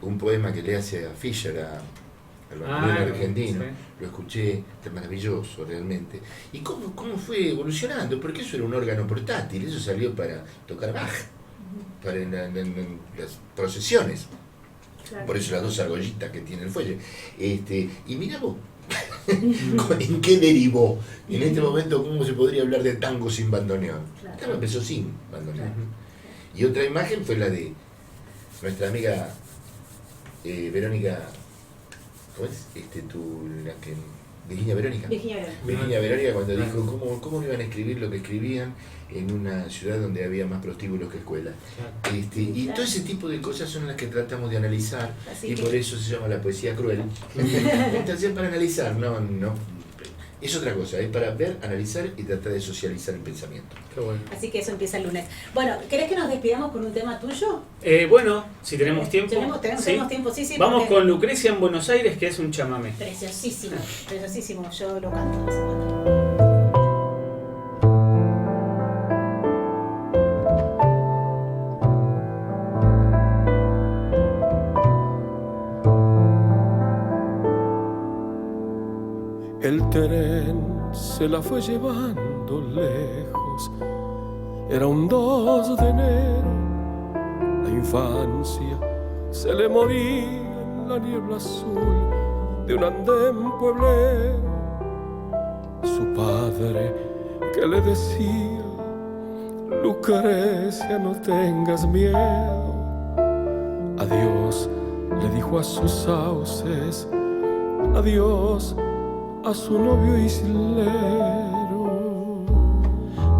un poema que le hace a Fischer, al bandoneón argentino, sí. Lo escuché, maravilloso realmente. ¿Y cómo fue evolucionando? Porque eso era un órgano portátil, eso salió para tocar Bach. para en las procesiones. Claro. Por eso las 2 argollitas que tiene el fuelle. Y mirá vos, ¿en qué derivó? En este momento, ¿cómo se podría hablar de tango sin bandoneón? Claro. El tango empezó sin bandoneón. Claro. Y otra imagen fue la de nuestra amiga Verónica, ¿cómo es? Virginia Verónica. Virginia Verónica cuando dijo cómo iban a escribir lo que escribían en una ciudad donde había más prostíbulos que escuelas. Y todo ese tipo de cosas son las que tratamos de analizar. Así y que... por eso se llama la poesía cruel. Entonces para analizar, no, es otra cosa, es para ver, analizar y tratar de socializar el pensamiento. Qué bueno. Así que eso empieza el lunes. Bueno, ¿querés que nos despidamos con un tema tuyo? Bueno, si tenemos tiempo. Tenemos tiempo, sí. Vamos porque... con Lucrecia en Buenos Aires, que es un chamamé. Preciosísimo, preciosísimo. Yo lo canto. El tren se la fue llevando lejos. Era un 2 de enero. La infancia se le moría en la niebla azul de un andén pueblero. Su padre que le decía: Lucrecia, no tengas miedo. Adiós, le dijo a sus sauces. Adiós a su novio islero.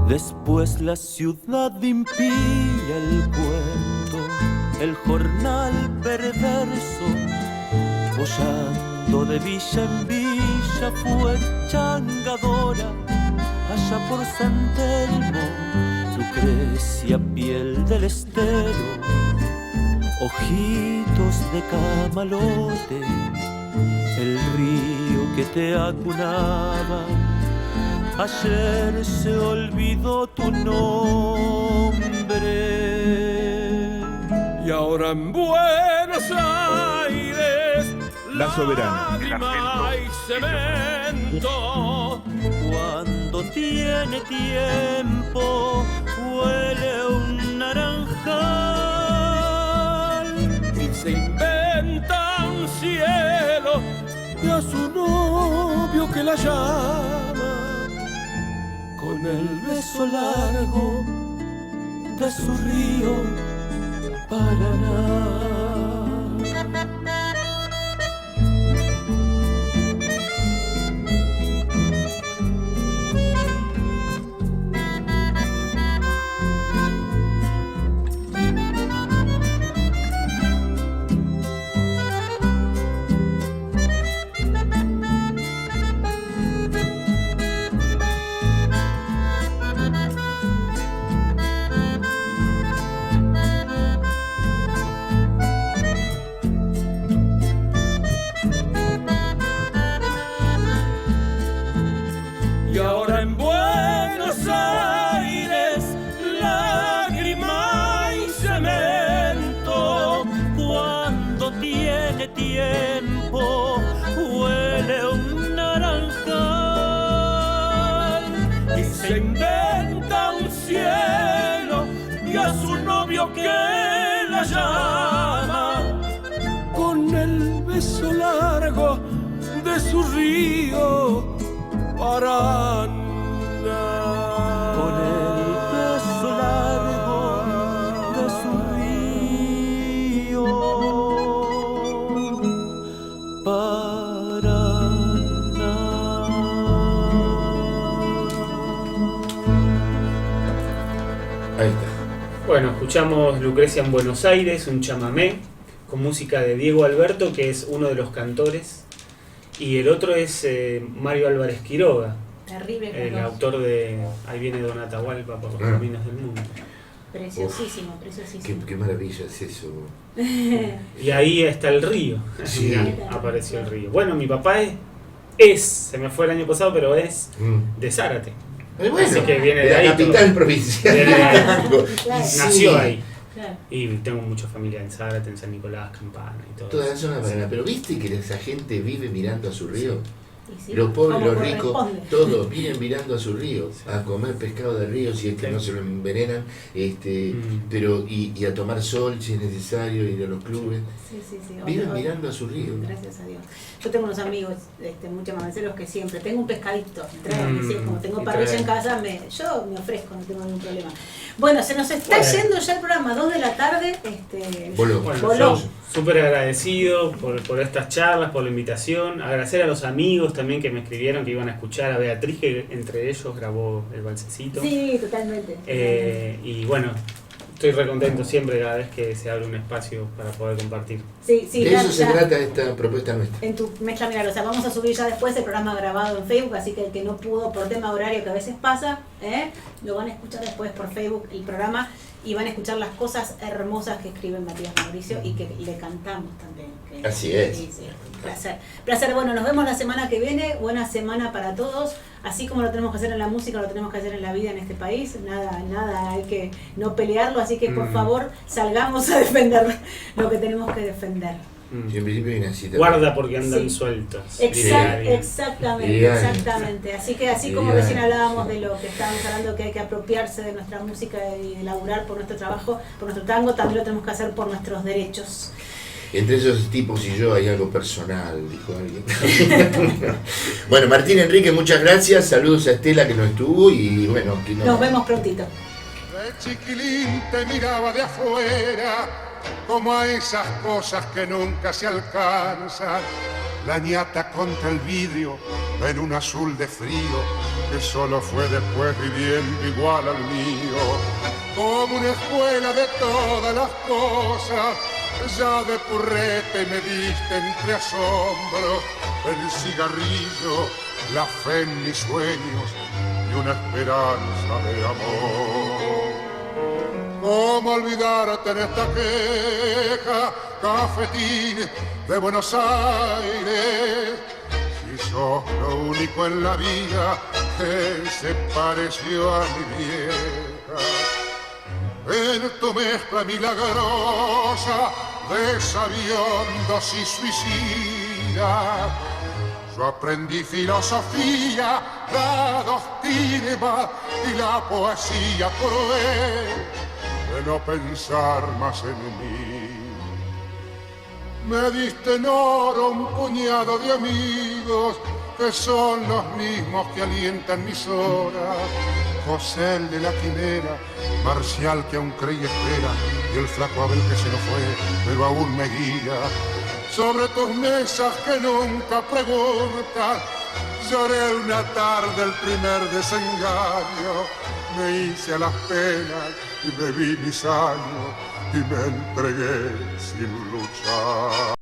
Después la ciudad impía, el cuento, el jornal perverso, boyando de villa en villa fue changadora. Allá por San Telmo, Lucrecia, piel del estero, ojitos de camalote, el río que te acunaba. Ayer se olvidó tu nombre. Y ahora en Buenos Aires, La Soberana, lágrima y cemento. Cuando tiene tiempo, huele un naranjal. Y se inventa un cielo y a su novio que la llama con el beso largo de su río Paraná. Se inventa un cielo y a su novio que la llama con el beso largo de su río Paraná. Con el beso largo de su río Paraná. Ahí está. Bueno, escuchamos Lucrecia en Buenos Aires, un chamamé, con música de Diego Alberto, que es uno de los cantores, y el otro es Mario Álvarez Quiroga, Terrible, el autor de Ahí viene Don Atahualpa por los caminos del mundo. Preciosísimo, preciosísimo. Qué maravilla es eso. Y ahí está el río. Sí. Apareció el río. Bueno, mi papá se me fue el año pasado, pero es de Zárate. Bueno, así que viene de de ahí. la capital provincial. Claro. Nació ahí. Claro. Y tengo mucha familia en Zárate, en San Nicolás, Campana y todo. Toda la zona de Paraná. Pero viste que esa gente vive mirando a su río. Y sí, los pobres, como los ricos, corresponde. todos vienen mirando a su río, a comer pescado de río si es que no se lo envenenan, pero y a tomar sol si es necesario, ir a los clubes. Sí. Viven mirando a su río. Gracias a Dios. Yo tengo unos amigos mucho mameseros que siempre tengo un pescadito. Como tengo parrilla en casa, yo me ofrezco, no tengo ningún problema. Bueno, se nos está yendo ya el programa, 2 de la tarde. Voló. Yo súper agradecido por estas charlas, por la invitación. Agradecer a los amigos también que me escribieron que iban a escuchar, a Beatriz, que entre ellos grabó el balsecito. Sí, totalmente. Y bueno, estoy recontento siempre cada vez que se abre un espacio para poder compartir. Sí, de eso se trata esta propuesta nuestra. En tu mezcla milagrosa. Vamos a subir ya después el programa grabado en Facebook, así que el que no pudo por tema horario, que a veces pasa, lo van a escuchar después por Facebook el programa y van a escuchar las cosas hermosas que escribe Matías Mauricio y que le cantamos también. Así es. Sí, placer. Bueno, nos vemos la semana que viene. Buena semana para todos. Así como lo tenemos que hacer en la música, lo tenemos que hacer en la vida en este país. Nada, hay que no pelearlo. Así que por favor, salgamos a defender lo que tenemos que defender. Sí, en principio viene así. Guarda porque andan sueltos. Exactamente. Así que así como recién hablábamos de lo que estábamos hablando, que hay que apropiarse de nuestra música y de laburar por nuestro trabajo, por nuestro tango, también lo tenemos que hacer por nuestros derechos. Entre esos tipos y yo hay algo personal, dijo alguien. Bueno, Martín Enrique, muchas gracias. Saludos a Estela que no estuvo y bueno, nos vemos prontito. De chiquilín te miraba de afuera, como a esas cosas que nunca se alcanzan. La ñata contra el vidrio en un azul de frío, que solo fue después viviendo igual al mío. Como una escuela de todas las cosas, ya de purrete me diste entre asombros el cigarrillo, la fe en mis sueños y una esperanza de amor. ¿Cómo olvidarte en esta queja, cafetín de Buenos Aires? Si sos lo único en la vida que se pareció a mi vieja. En tu mezcla milagrosa de sabiondos y suicidas, yo aprendí filosofía, la doctrina y la poesía cruel de no pensar más en mí. Me diste en oro un puñado de amigos que son los mismos que alientan mis horas. José el de la quimera, Marcial que aún cree y espera, y el flaco Abel que se nos fue, pero aún me guía. Sobre tus mesas que nunca preguntan, lloré una tarde el primer desengaño. Me hice a las penas y bebí mis años y me entregué sin luchar.